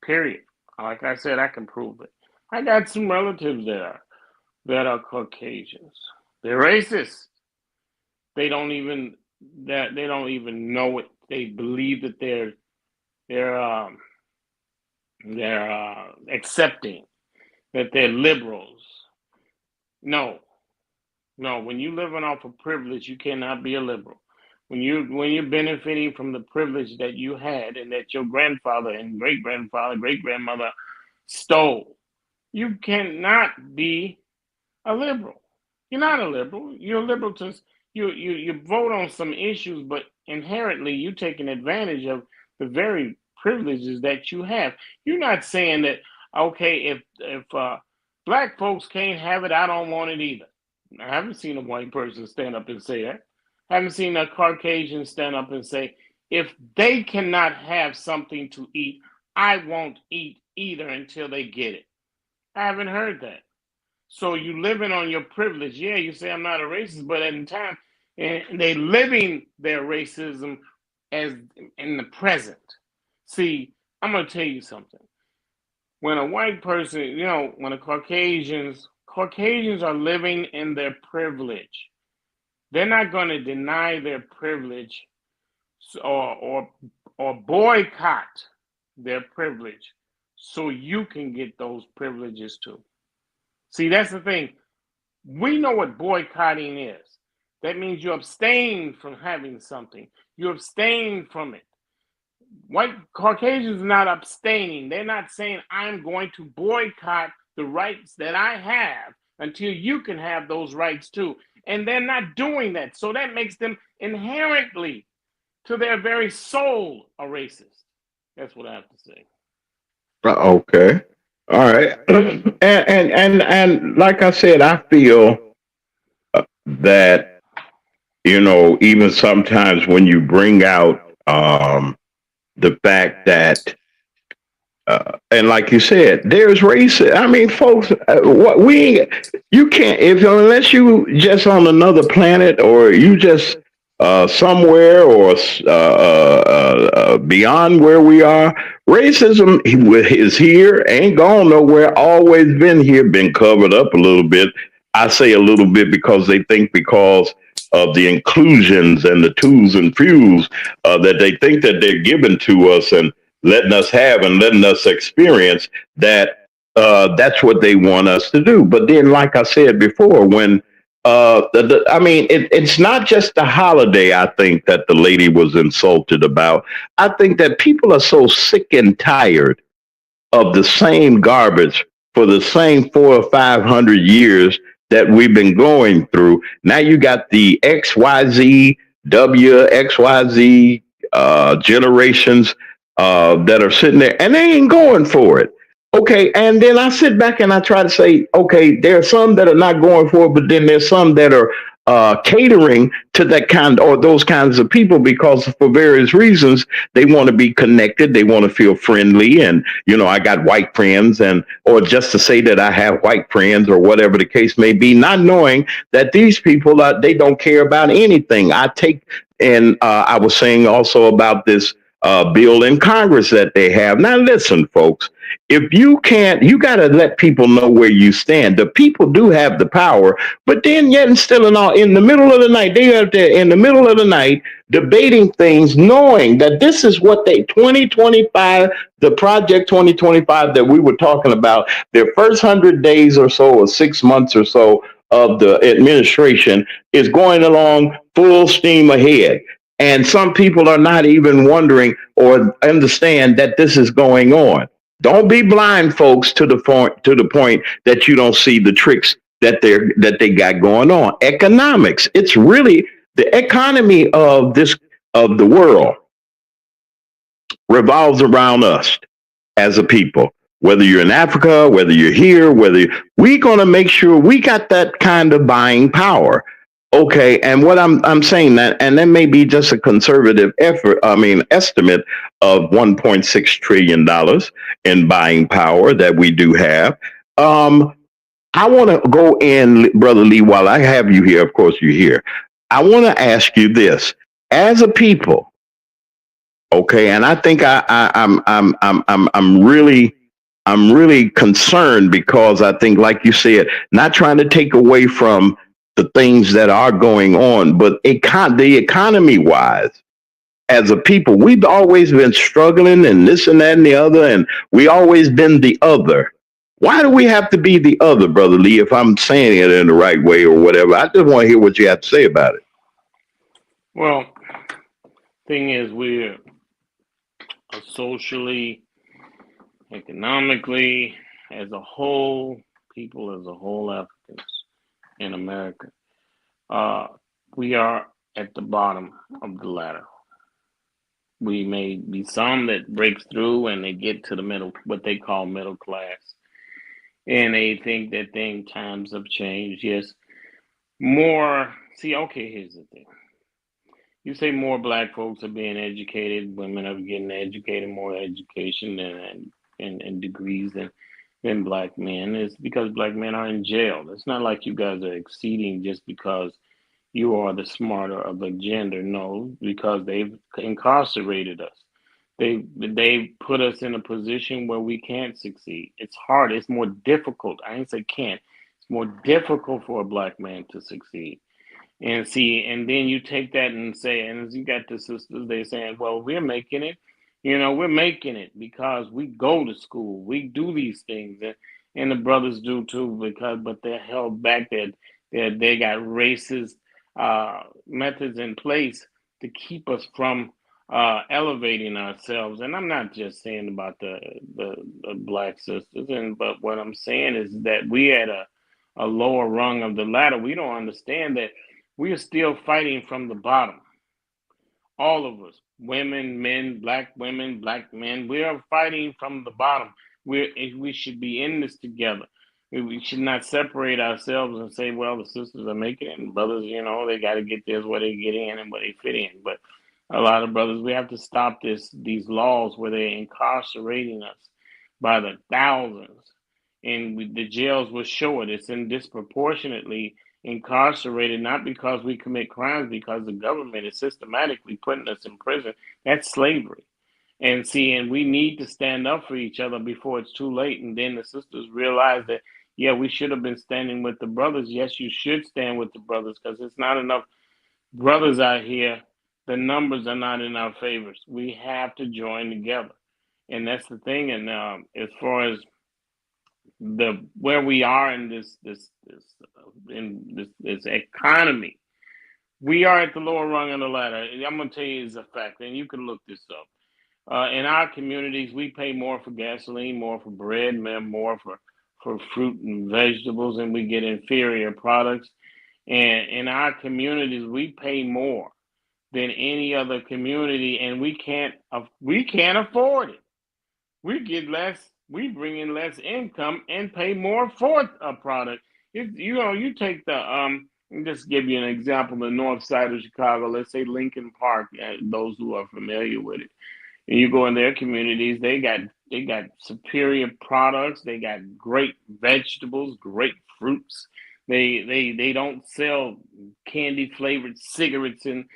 [SPEAKER 8] period. Like I said, I can prove it. I got some relatives that are Caucasians. They're racist. They don't even know it. they believe that they're accepting, that they're liberals. No, no. When you living off of privilege, you cannot be a liberal. When you're benefiting from the privilege that you had and that your grandfather and great grandfather, great grandmother stole, you cannot be a liberal. You're not a liberal. You're a liberal to you vote on some issues, but inherently you taking advantage of the very privileges that you have. You're not saying that okay, if black folks can't have it, I don't want it either. I haven't seen a white person stand up and say that. I haven't seen a Caucasian stand up and say, if they cannot have something to eat, I won't eat either until they get it. I haven't heard that. So you living on your privilege. Yeah, you say I'm not a racist, but at the time, and they living their racism as in the present. See, I'm gonna tell you something. When a white person, when a Caucasians are living in their privilege. They're not going to deny their privilege or boycott their privilege so you can get those privileges too. See, that's the thing. We know what boycotting is. That means you abstain from having something. You abstain from it. White Caucasians are not abstaining. They're not saying, I'm going to boycott the rights that I have until you can have those rights too. And they're not doing that. So that makes them inherently, to their very soul, a racist. That's what I have to say.
[SPEAKER 6] Okay. All right. And like I said, I feel that, even sometimes when you bring out the fact that and like you said, there's racism. I mean, folks, you can't, unless you just on another planet or you just somewhere or beyond where we are, racism is here, ain't gone nowhere, always been here, been covered up a little bit. I say a little bit because they think because of the inclusions and the tools and fuels that they think that they're given to us and letting us have and letting us experience that that's what they want us to do. But then, like I said before, when it's not just the holiday, I think, that the lady was insulted about. I think that people are so sick and tired of the same garbage for the same 400 or 500 years that we've been going through. Now you got the XYZ generations that are sitting there and they ain't going for it. Okay, and then I sit back and I try to say, okay, there are some that are not going for it, but then there's some that are catering to that kind or those kinds of people because for various reasons they want to be connected, they want to feel friendly, and I got white friends, or just to say that I have white friends or whatever the case may be, not knowing that these people they don't care about anything. I was saying also about this bill in Congress that they have. Now, listen, folks, if you can't, you got to let people know where you stand. The people do have the power, but then yet and still and all, in the middle of the night, they are there in the middle of the night debating things, knowing that this is what 2025, the Project 2025 that we were talking about, their first 100 days or so, or 6 months or so of the administration is going along full steam ahead. And some people are not even wondering or understand that this is going on. Don't be blind, folks, to the point that you don't see the tricks that they got going on. Economics. It's really the economy of the world revolves around us as a people. Whether you're in Africa, whether you're here, we're going to make sure we got that kind of buying power. Okay, and what I'm saying that may be just a conservative estimate of $1.6 trillion in buying power that we do have. I want to go in, Brother Lee, while I have you here. Of course, you're here. I want to ask you this: as a people, okay, and I think I'm really concerned because I think, like you said, not trying to take away from the things that are going on, but the economy wise, as a people, we've always been struggling and this and that and the other, and we always been the other. Why do we have to be the other, Brother Lee, if I'm saying it in the right way or whatever? I just want to hear what you have to say about it.
[SPEAKER 8] Well, thing is, we're socially, economically, as a whole, people as a whole, Africans in America, we are at the bottom of the ladder. We may be some that breaks through and they get to the middle, what they call middle class, and they think that times have changed. Yes, more. See, okay, here's the thing. You say more black folks are being educated, women are getting educated, more education and degrees than black men. It's because black men are in jail. It's not like you guys are exceeding just because you are the smarter of the gender. No, because they've incarcerated us. They put us in a position where we can't succeed. It's hard. It's more difficult. I ain't say can't. It's more difficult for a black man to succeed. And see, and then you take that and say, and as you got the sisters, they're saying, well, we're making it. We're making it because we go to school, we do these things, and the brothers do too, but they're held back. They got racist methods in place to keep us from elevating ourselves. And I'm not just saying about the black sisters, but what I'm saying is that we at a lower rung of the ladder. We don't understand that we are still fighting from the bottom. All of us, women, men, black women, black men, we are fighting from the bottom. We should be in this together. We should not separate ourselves and say, well, the sisters are making it, and brothers, they got to get this where they get in and where they fit in. But a lot of brothers, we have to stop these laws where they're incarcerating us by the thousands. And the jails will show it. It's in disproportionately incarcerated, not because we commit crimes, because the government is systematically putting us in prison. That's slavery. And we need to stand up for each other before it's too late. And then the sisters realize that, yeah, we should have been standing with the brothers. Yes, you should stand with the brothers because it's not enough brothers out here. The numbers are not in our favors. We have to join together. And that's the thing. And as far as where we are in this economy, we are at the lower rung of the ladder. I'm gonna tell you is a fact, and you can look this up. In our communities, we pay more for gasoline, more for bread, more for fruit and vegetables, and we get inferior products. And in our communities, we pay more than any other community, and we can't afford it. We get less. We bring in less income and pay more for a product. You take just give you an example, the north side of Chicago, let's say Lincoln Park, those who are familiar with it. And you go in their communities, they got superior products, they got great vegetables, great fruits. They don't sell candy flavored cigarettes in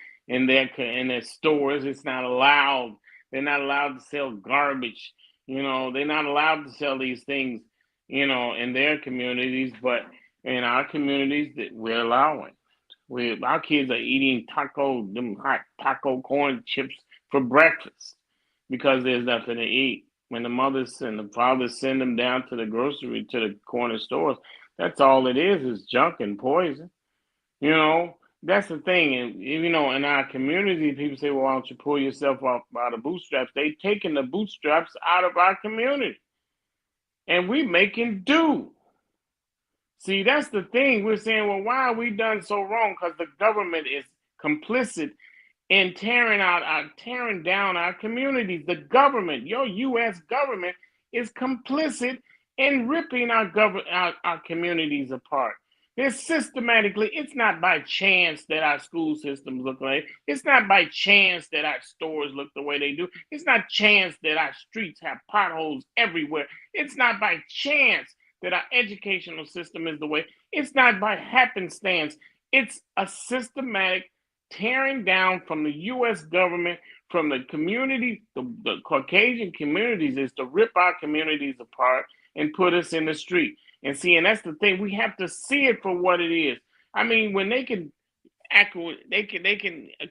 [SPEAKER 8] their stores. It's not allowed. They're not allowed to sell garbage. They're not allowed to sell these things, in their communities, but in our communities that we're allowing. Our kids are eating them hot taco corn chips for breakfast because there's nothing to eat. When the mothers and the fathers send them down to the corner stores, that's all it is junk and poison. That's the thing. And, in our community, people say, well, why don't you pull yourself up out of bootstraps? They've taken the bootstraps out of our community. And we making do. See, that's the thing. We're saying, well, why are we done so wrong? Because the government is complicit in tearing down our communities. The government, your U.S. government, is complicit in ripping our communities apart. It's systematically, it's not by chance that our school systems look like it. It's not by chance that our stores look the way they do. It's not chance that our streets have potholes everywhere. It's not by chance that our educational system is the way. It's not by happenstance. It's a systematic tearing down from the U.S. government, from the community, the Caucasian communities, is to rip our communities apart and put us in the street. And that's the thing. We have to see it for what it is. I mean, when they can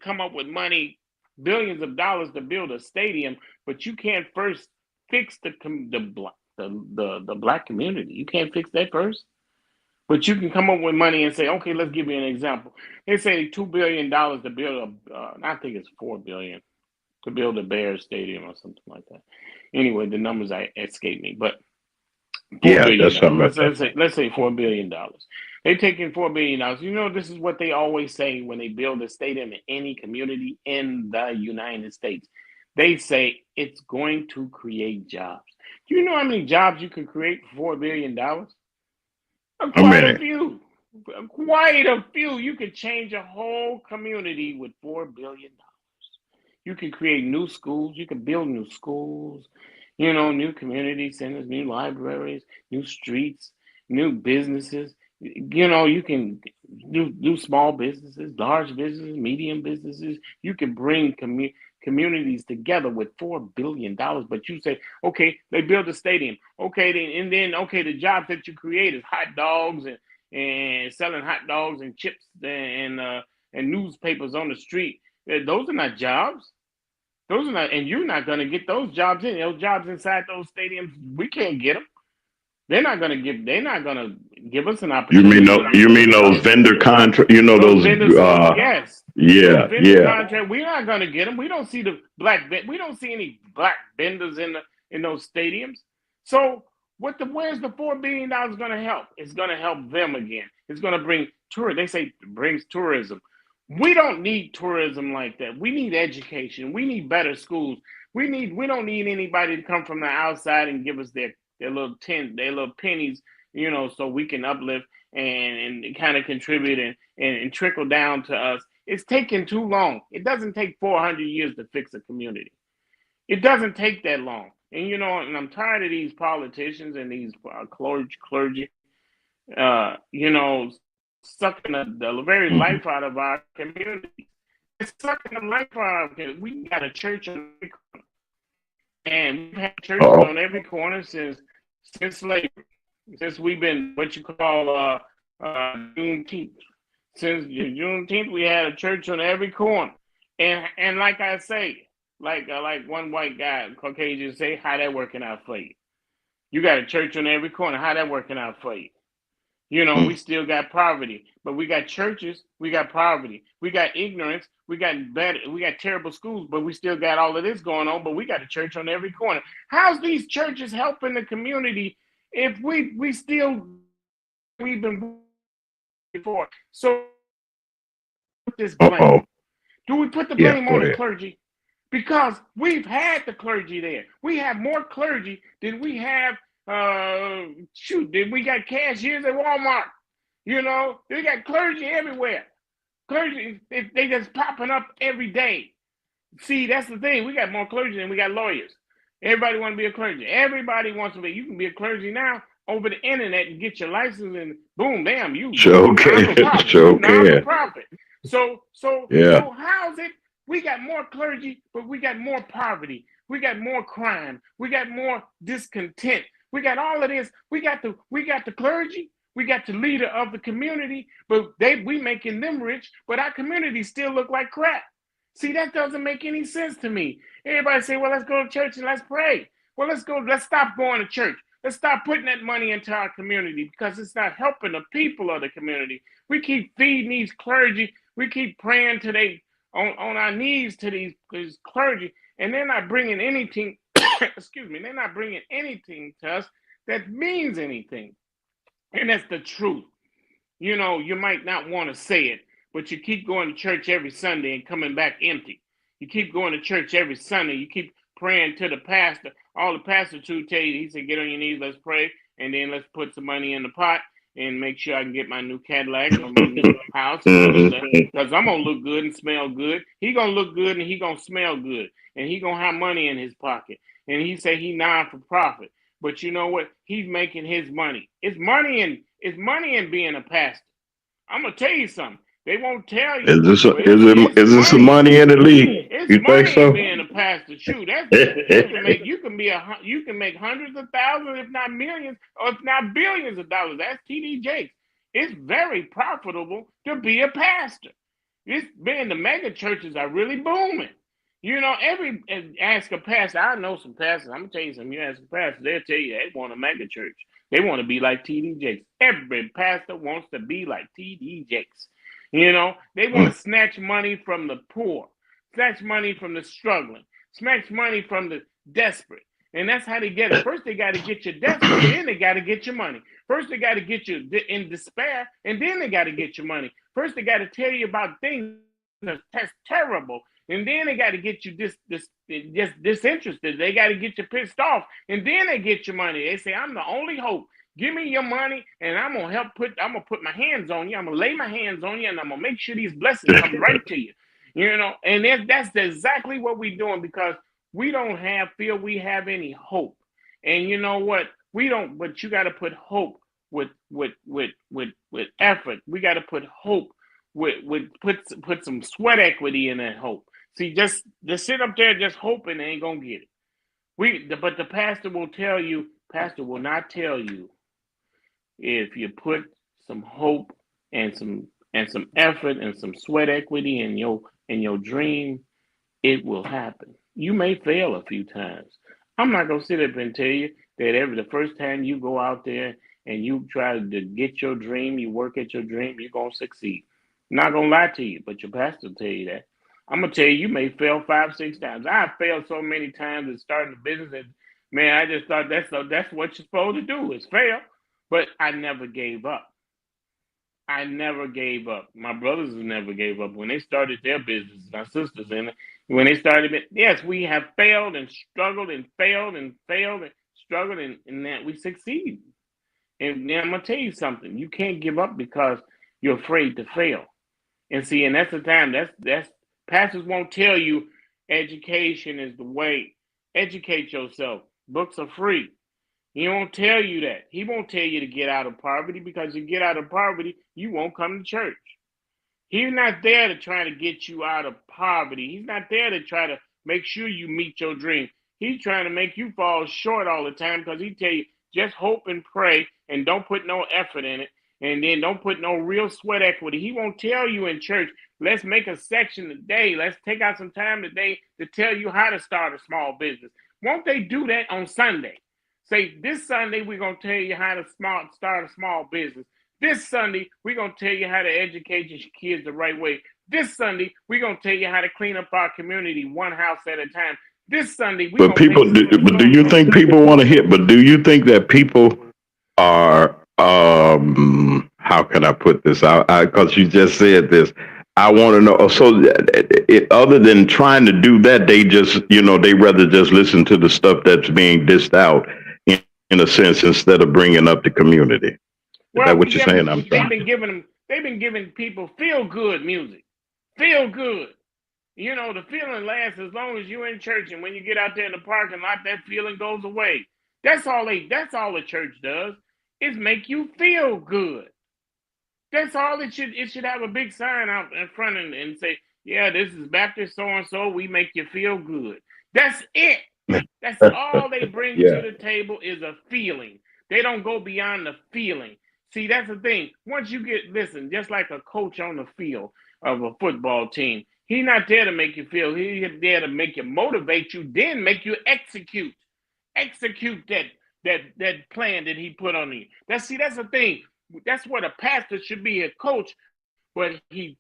[SPEAKER 8] come up with money billions of dollars to build a stadium, but you can't first fix the black community. You can't fix that first. But you can come up with money and say, okay, let's give you an example. They say $2 billion to build I think it's $4 billion to build a Bears stadium or something like that. Anyway, the numbers escape me, but
[SPEAKER 6] Yeah,
[SPEAKER 8] $4
[SPEAKER 6] that's
[SPEAKER 8] billion.
[SPEAKER 6] something.
[SPEAKER 8] Let's say $4 billion. They taking $4 billion. You know, this is what they always say when they build a stadium in any community in the United States. They say it's going to create jobs. Do you know how many jobs you can create for $4 billion?
[SPEAKER 6] A
[SPEAKER 8] Quite a
[SPEAKER 6] minute.
[SPEAKER 8] few. Quite a few. You could change a whole community with $4 billion. You can create new schools. You can build new schools, you know, new community centers, new libraries, new streets, new businesses. You know, you can do small businesses, large businesses, medium businesses. You can bring communities together with $4 billion. But you say, okay, they build a stadium. Okay, okay, the jobs that you create is hot dogs and selling hot dogs and chips and newspapers on the street. Those are not jobs. Those are not, and you're not going to get those jobs in. Those jobs inside those stadiums, we can't get them. They're not going to give us an opportunity.
[SPEAKER 6] You mean those vendor contract? You know
[SPEAKER 8] Those
[SPEAKER 6] those?
[SPEAKER 8] vendors, yes.
[SPEAKER 6] Yeah,
[SPEAKER 8] Those vendor
[SPEAKER 6] yeah.
[SPEAKER 8] contract, we're not going to get them. We don't see we don't see any black vendors in those stadiums. So where's the $4 billion going to help? It's going to help them again. It's going to bring tourism. They say it brings tourism. We don't need tourism like that. We need education. We need better schools. We don't need anybody to come from the outside and give us their little pennies, you know, so we can uplift and kind of contribute and trickle down to us. It's taking too long. It doesn't take 400 years to fix a community. It doesn't take that long. And you know, and I'm tired of these politicians and these clergy, you know, sucking the very life out of our community. It's sucking the life out of our community. We got a church on every corner. And we've had churches on every corner since slavery. Since we've been what you call Juneteenth. Since Juneteenth, we had a church on every corner. And like I say, like one white guy, Caucasian, say, how that working out for you? You got a church on every corner. How that working out for you? You know, we still got poverty, but we got churches, we got poverty, we got ignorance, we got terrible schools, but we still got all of this going on, but we got a church on every corner. How's these churches helping the community if we've been before? So this blame. Do we put the blame on the clergy? Because we've had the clergy there. We have more clergy than we have did we got cashiers at Walmart? You know, they got clergy everywhere. Clergy, they just popping up every day. See, that's the thing. We got more clergy than we got lawyers. Everybody want to be a clergy. Everybody wants to be. You can be a clergy now over the internet and get your license, and boom, bam, you non-for-profit. So how's it? We got more clergy, but we got more poverty. We got more crime. We got more discontent. We got all of this. We got the clergy. We got the leader of the community, but we making them rich, but our community still look like crap. See, that doesn't make any sense to me. Everybody say, well, let's go to church and let's pray. Well, let's stop going to church. Let's stop putting that money into our community because it's not helping the people of the community. We keep feeding these clergy. We keep praying on our knees to these clergy, and they're not bringing anything. Excuse me, they're not bringing anything to us that means anything. And that's the truth. You know, you might not want to say it, but you keep going to church every Sunday and coming back empty. You keep going to church every Sunday. You keep praying to the pastor. All the pastor tell you, he said, get on your knees, let's pray, and then let's put some money in the pot and make sure I can get my new Cadillac or my new house because I'm going to look good and smell good. He going to look good and he going to smell good, and he going to have money in his pocket. And he say he non-for-profit. But you know what? He's making his money. It's money in being a pastor. I'm gonna tell you something. They won't tell you.
[SPEAKER 6] Is this some money in the league?
[SPEAKER 8] It's
[SPEAKER 6] you
[SPEAKER 8] money
[SPEAKER 6] think so?
[SPEAKER 8] in being a pastor. Shoot, you can make hundreds of thousands, if not millions, or if not billions of dollars. That's TD Jakes. It's very profitable to be a pastor. The mega churches are really booming. Ask a pastor. I know some pastors. I'm gonna tell you something. You ask a pastor, they'll tell you they want a mega church. They want to be like T.D. Jakes. Every pastor wants to be like T.D. Jakes. They want to snatch money from the poor, snatch money from the struggling, snatch money from the desperate. And that's how they get it. First, they got to get you desperate, then they got to get your money. First, they got to get you in despair, and then they got to get your money. First, they got to tell you about things that's terrible, and then they got to get you disinterested. They got to get you pissed off, and then they get your money. They say, "I'm the only hope. Give me your money, and I'm gonna put my hands on you. I'm gonna lay my hands on you, and I'm gonna make sure these blessings come right to you." And that's exactly what we're doing, because we don't feel we have any hope. And you know what? We don't. But you got to put hope with effort. We got to put hope put some sweat equity in that hope. See, just sit up there just hoping they ain't gonna get it. But the pastor will not tell you, if you put some hope and some effort and some sweat equity in your dream, it will happen. You may fail a few times. I'm not gonna sit up and tell you that the first time you go out there and you try to get your dream, you work at your dream, you're gonna succeed. I'm not gonna lie to you, but your pastor will tell you that. I'm gonna tell you may fail 5, 6 times. I've failed so many times in starting a business, and man, I just thought that's what you're supposed to do, is fail. But I never gave up. I never gave up. My brothers never gave up when they started their business. My sisters, and when they started it, yes, we have failed and struggled and failed and struggled, and that we succeed. And now I'm gonna tell you something. You can't give up because you're afraid to fail. And see, and that's the time. That's pastors won't tell you education is the way. Educate yourself. Books are free. He won't tell you that. He won't tell you to get out of poverty, because you get out of poverty, you won't come to church. He's not there to try to get you out of poverty. He's not there to try to make sure you meet your dream. He's trying to make you fall short all the time, because he tell you, just hope and pray and don't put no effort in it. And then don't put no real sweat equity. He won't tell you in church, let's make a section today. Let's take out some time today to tell you how to start a small business. Won't they do that on Sunday? Say, this Sunday, we're going to tell you how to start a small business. This Sunday, we're going to tell you how to educate your kids the right way. This Sunday, we're going to tell you how to clean up our community one house at a time. This Sunday, we're
[SPEAKER 6] But people, do you think people want to hit? But do you think that people are, how can I put this out? Because you just said this. I want to know. So, other than trying to do that, they just, they rather just listen to the stuff that's being dished out, in a sense, instead of bringing up the community. Is that what you're saying?
[SPEAKER 8] They've been giving people feel good music, feel good. The feeling lasts as long as you're in church, and when you get out there in the parking lot, that feeling goes away. That's all the church does, is make you feel good. That's all it should have a big sign out in front and say, yeah, this is Baptist so-and-so, we make you feel good. That's it. That's all they bring to the table, is a feeling. They don't go beyond the feeling. See, that's the thing. Once you listen, just like a coach on the field of a football team, he's not there to make you feel. He's there to make you, motivate you, then make you execute that plan that he put on you. That's the thing. That's what a pastor should be, a coach, but he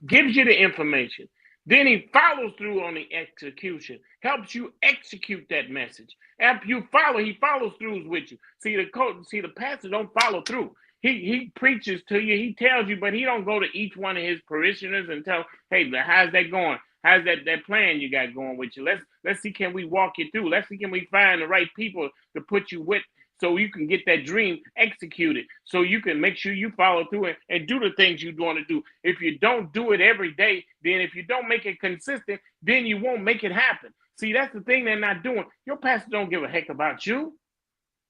[SPEAKER 8] gives you the information. Then he follows through on the execution, helps you execute that message. After you follow, he follows through with you. The pastor don't follow through. He preaches to you, he tells you, but he don't go to each one of his parishioners and tell, hey, how's that going? How's that plan you got going with you? Let's see, can we walk you through? Let's see, can we find the right people to put you with, so you can get that dream executed, so you can make sure you follow through and do the things you want to do. If you don't do it every day, then if you don't make it consistent, then you won't make it happen. See, that's the thing they're not doing. Your pastor don't give a heck about you.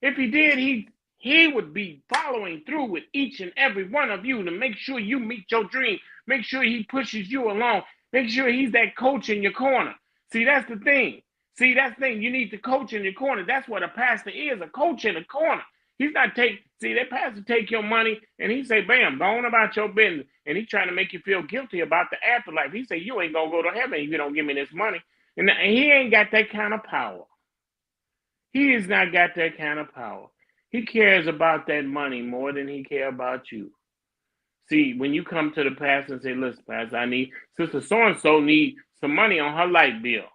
[SPEAKER 8] If he did, he would be following through with each and every one of you to make sure you meet your dream. Make sure he pushes you along. Make sure he's that coach in your corner. See, that's the thing. You need the coach in your corner. That's what a pastor is, a coach in the corner. He's not that pastor take your money and he say, bam, go on about your business. And he's trying to make you feel guilty about the afterlife. He say, you ain't going to go to heaven if you don't give me this money. And he ain't got that kind of power. He has not got that kind of power. He cares about that money more than he cares about you. See, when you come to the pastor and say, listen, pastor, I need, sister so-and-so need some money on her light bill.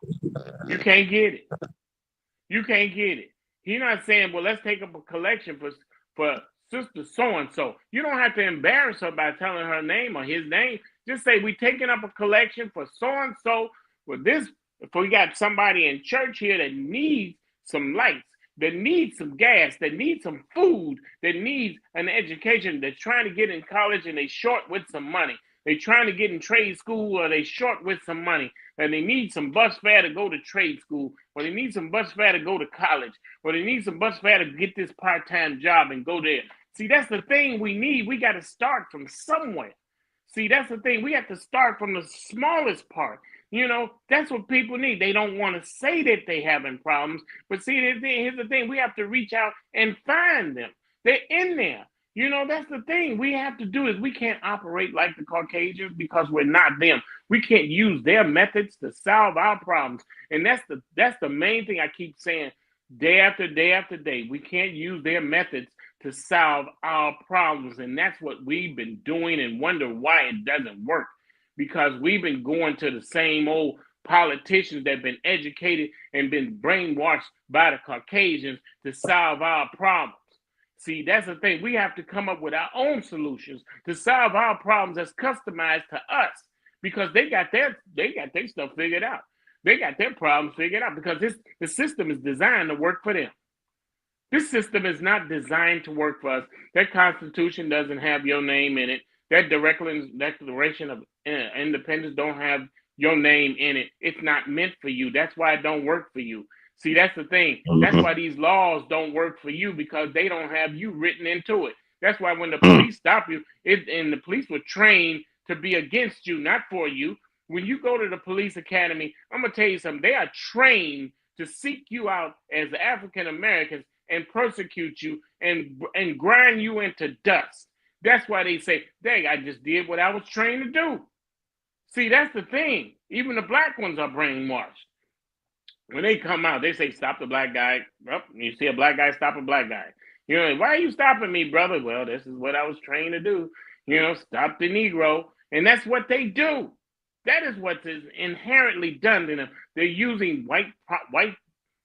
[SPEAKER 8] You can't get it. You can't get it. He's not saying, well, let's take up a collection for sister so-and-so. You don't have to embarrass her by telling her name or his name. Just say, we taking up a collection for so-and-so. If we got somebody in church here that needs some lights, that needs some gas, that needs some food, that needs an education, that's trying to get in college and they short with some money. They trying to get in trade school or they short with some money. And they need some bus fare to go to trade school, or they need some bus fare to go to college, or they need some bus fare to get this part-time job and go there. See, that's the thing we need. We got to start from somewhere. See, that's the thing. We have to start from the smallest part. You know, that's what people need. They don't want to say that they having problems, but see, here's the thing. We have to reach out and find them. They're in there. You know, that's the thing we have to do is we can't operate like the Caucasians because we're not them. We can't use their methods to solve our problems. And that's the main thing I keep saying day after day after day. We can't use their methods to solve our problems. And that's what we've been doing and wonder why it doesn't work. Because we've been going to the same old politicians that have been educated and been brainwashed by the Caucasians to solve our problems. See, that's the thing. We have to come up with our own solutions to solve our problems that's customized to us because they got their stuff figured out. They got their problems figured out because the system is designed to work for them. This system is not designed to work for us. That Constitution doesn't have your name in it. That Declaration of Independence don't have your name in it. It's not meant for you. That's why it don't work for you. See, that's the thing. That's why these laws don't work for you because they don't have you written into it. That's why when the police stop you, and the police were trained to be against you, not for you. When you go to the police academy, I'm going to tell you something. They are trained to seek you out as African Americans and persecute you and grind you into dust. That's why they say, dang, I just did what I was trained to do. See, that's the thing. Even the black ones are brainwashed. When they come out, they say, stop the black guy. Well, you see a black guy, stop a black guy. You know, why are you stopping me, brother? Well, this is what I was trained to do. You know, stop the Negro. And that's what they do. That is what is inherently done to them. They're using white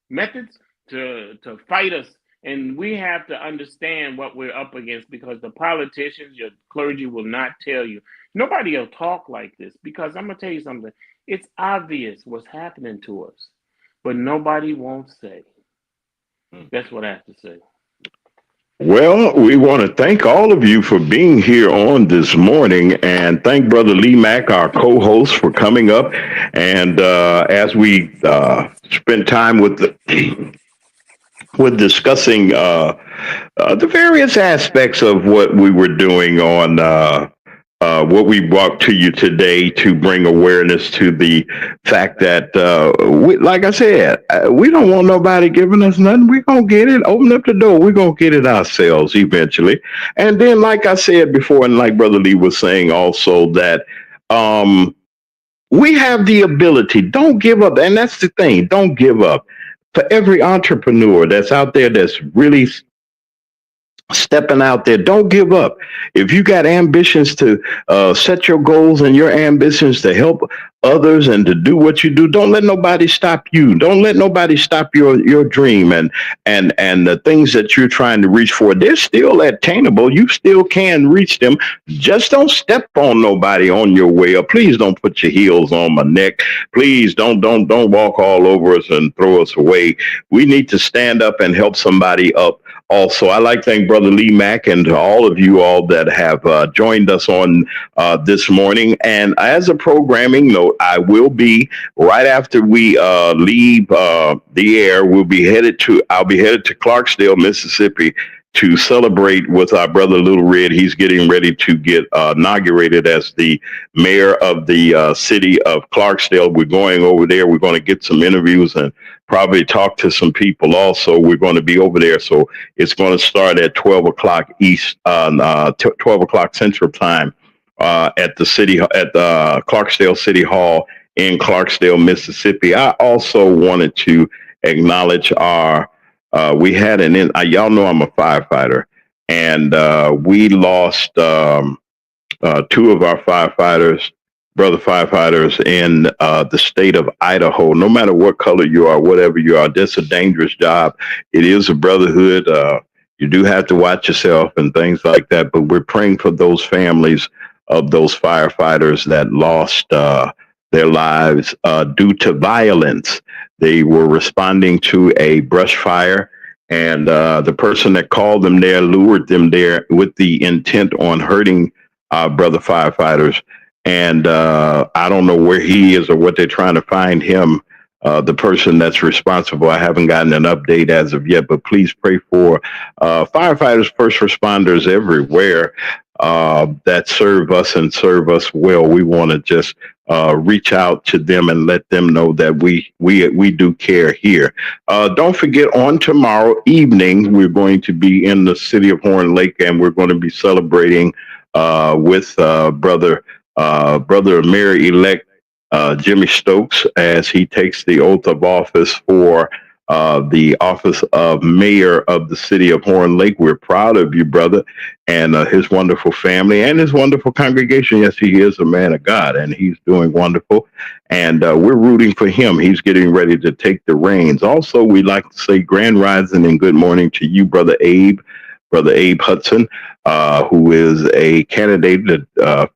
[SPEAKER 8] methods to fight us. And we have to understand what we're up against because the politicians, your clergy will not tell you. Nobody will talk like this because I'm going to tell you something. It's obvious what's happening to us, but nobody won't say. That's what I have to say.
[SPEAKER 6] Well, we want to thank all of you for being here on this morning and thank Brother Lee Mack, our co-host, for coming up. And as we spend time with discussing the various aspects of what we were doing on what we brought to you today to bring awareness to the fact that, like I said, we don't want nobody giving us nothing. We're going to get it. Open up the door. We're going to get it ourselves eventually. And then, like I said before, and like Brother Lee was saying also, that we have the ability. Don't give up. And that's the thing. Don't give up. For every entrepreneur that's out there that's really stepping out there, don't give up. If you got ambitions to set your goals and your ambitions to help others and to do what you do, don't let nobody stop you. Don't let nobody stop your dream and the things that you're trying to reach for. They're still attainable. You still can reach them. Just don't step on nobody on your way up. Please don't put your heels on my neck. Please don't walk all over us and throw us away. We need to stand up and help somebody up. Also, I like to thank Brother Lee Mack and to all of you all that have joined us on this morning. And as a programming note, I will be, right after we leave the air, I'll be headed to Clarksdale, Mississippi, to celebrate with our brother Little Red. He's getting ready to get inaugurated as the mayor of the city of Clarksdale. We're going over there. We're going to get some interviews and probably talk to some people also. We're going to be over there. So it's going to start at 12 o'clock 12 o'clock Central Time at the Clarksdale City Hall in Clarksdale, Mississippi. I also wanted to acknowledge we had y'all know I'm a firefighter, and we lost two of our brother firefighters in the state of Idaho. No matter what color you are, whatever you are, that's a dangerous job. It is a brotherhood. You do have to watch yourself and things like that, but we're praying for those families of those firefighters that lost their lives due to violence. They were responding to a brush fire, and the person that called them there lured them there with the intent on hurting our brother firefighters. And I don't know where he is or what they're trying to find him, the person that's responsible. I haven't gotten an update as of yet, but please pray for firefighters, first responders everywhere that serve us and serve us well. We want to just reach out to them and let them know that we do care here. Don't forget, on tomorrow evening, we're going to be in the city of Horn Lake, and we're going to be celebrating with brother Mayor-elect Jimmy Stokes as he takes the oath of office for the office of mayor of the city of Horn Lake. We're proud of you, brother, and his wonderful family and his wonderful congregation. Yes, he is a man of God, and he's doing wonderful, and we're rooting for him. He's getting ready to take the reins. Also, we'd like to say grand rising and good morning to you, Brother Abe Hudson, who is a candidate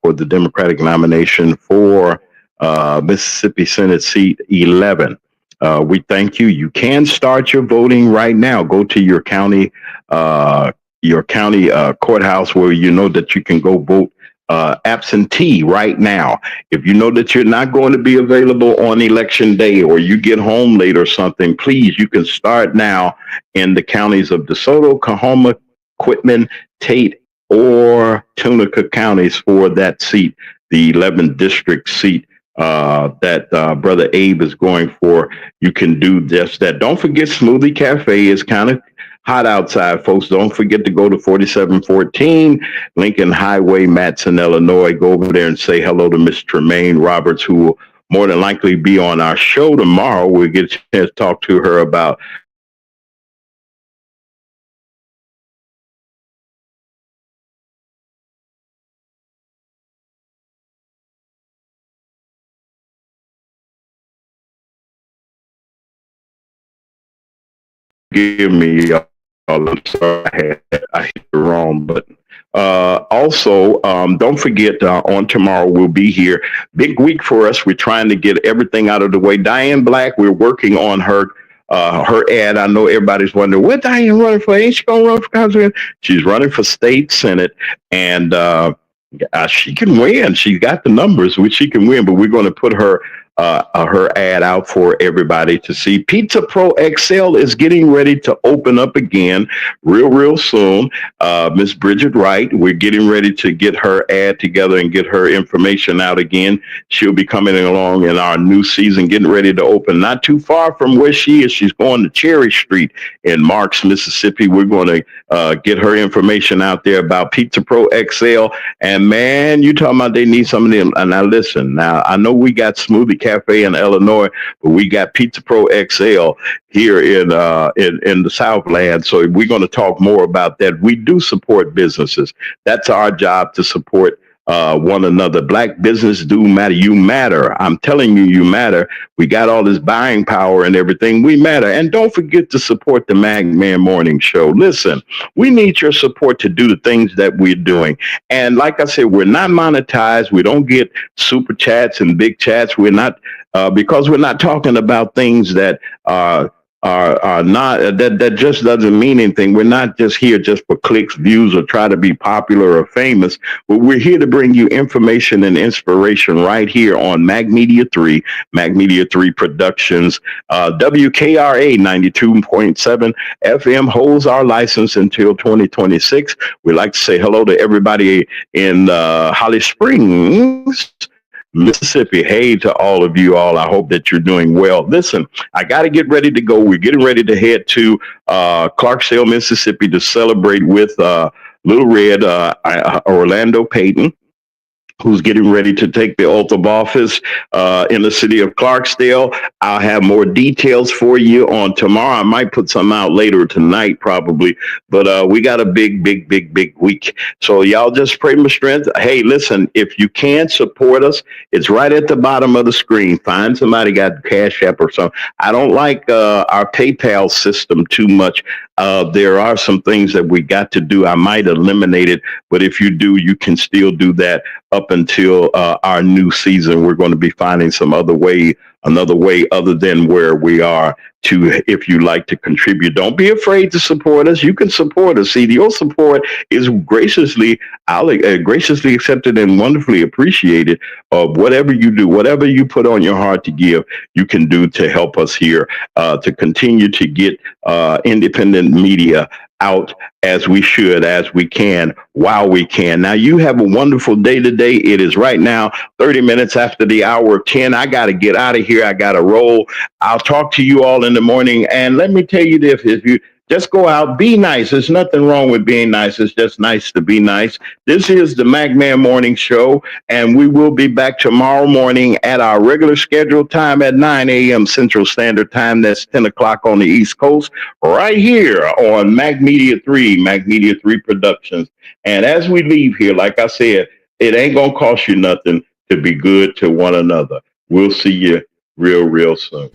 [SPEAKER 6] for the Democratic nomination for Mississippi Senate seat 11. We thank you. You can start your voting right now. Go to your county courthouse where you know that you can go vote absentee right now. If you know that you're not going to be available on election day, or you get home late or something, please, you can start now in the counties of DeSoto, Coahoma, Quitman, Tate, or Tunica counties for that seat, the 11th district seat that Brother Abe is going for. You can do just that. Don't forget Smoothie Cafe is kind of hot outside, folks. Don't forget to go to 4714 Lincoln Highway, Matson, Illinois. Go over there and say hello to Miss Tremaine Roberts, who will more than likely be on our show tomorrow. We'll get a chance to talk to her about give me I'm sorry, I hit it wrong, but also don't forget on tomorrow we'll be here. Big week for us. We're trying to get everything out of the way. Diane Black, we're working on her ad. I know everybody's wondering, what Diane running for? Ain't she gonna run for Congress? She's running for state senate, and she can win. She's got the numbers which she can win, but we're going to put her ad out for everybody to see. Pizza Pro XL is getting ready to open up again real soon. Miss Bridget Wright, we're getting ready to get her ad together and get her information out again. She'll be coming along in our new season, getting ready to open not too far from where she is. She's going to Cherry Street in Marks, Mississippi. We're going to get her information out there about Pizza Pro XL. And man, you talking about they need some of them. And now listen, now I know we got Smoothie Cafe in Illinois, but we got Pizza Pro XL here in the Southland. So we're going to talk more about that. We do support businesses. That's our job, to support one another. Black business do matter. You matter. I'm telling you, you matter. We got all this buying power and everything. We matter. And don't forget to support the MagMan Morning Show. Listen, we need your support to do the things that we're doing. And like I said, we're not monetized. We don't get super chats and big chats. We're not because we're not talking about things that are not that just doesn't mean anything. We're not just here just for clicks, views, or try to be popular or famous, but we're here to bring you information and inspiration right here on Mag Media 3 Productions. WKRA 92.7 FM holds our license until 2026. We'd like to say hello to everybody in Holly Springs, Mississippi. Hey to all of you all. I hope that you're doing well. Listen, I got to get ready to go. We're getting ready to head to Clarksdale, Mississippi to celebrate with Little Red, Orlando Payton. who's getting ready to take the oath of office in the city of Clarksdale. I'll have more details for you on tomorrow. I might put some out later tonight, probably. But we got a big week. So y'all just pray my strength. Hey, listen, if you can support us, it's right at the bottom of the screen. Find somebody got Cash App or something. I don't like our PayPal system too much. There are some things that we got to do. I might eliminate it, but if you do, you can still do that up until our new season. We're going to be finding some another way other than where we are to, if you like to contribute. Don't be afraid to support us. You can support us. See, your support is graciously accepted and wonderfully appreciated. Whatever you do, whatever you put on your heart to give, you can do to help us here to continue to get independent media out as we should, as we can, while we can. Now, you have a wonderful day today. It is right now 30 minutes after the hour of 10. I got to get out of here. I got to roll. I'll talk to you all in the morning. And let me tell you this, if you just go out, be nice. There's nothing wrong with being nice. It's just nice to be nice. This is the MacMan Morning Show, and we will be back tomorrow morning at our regular scheduled time at 9 a.m. Central Standard Time. That's 10 o'clock on the East Coast, right here on Mac Media 3 Productions. And as we leave here, like I said, it ain't going to cost you nothing to be good to one another. We'll see you real soon.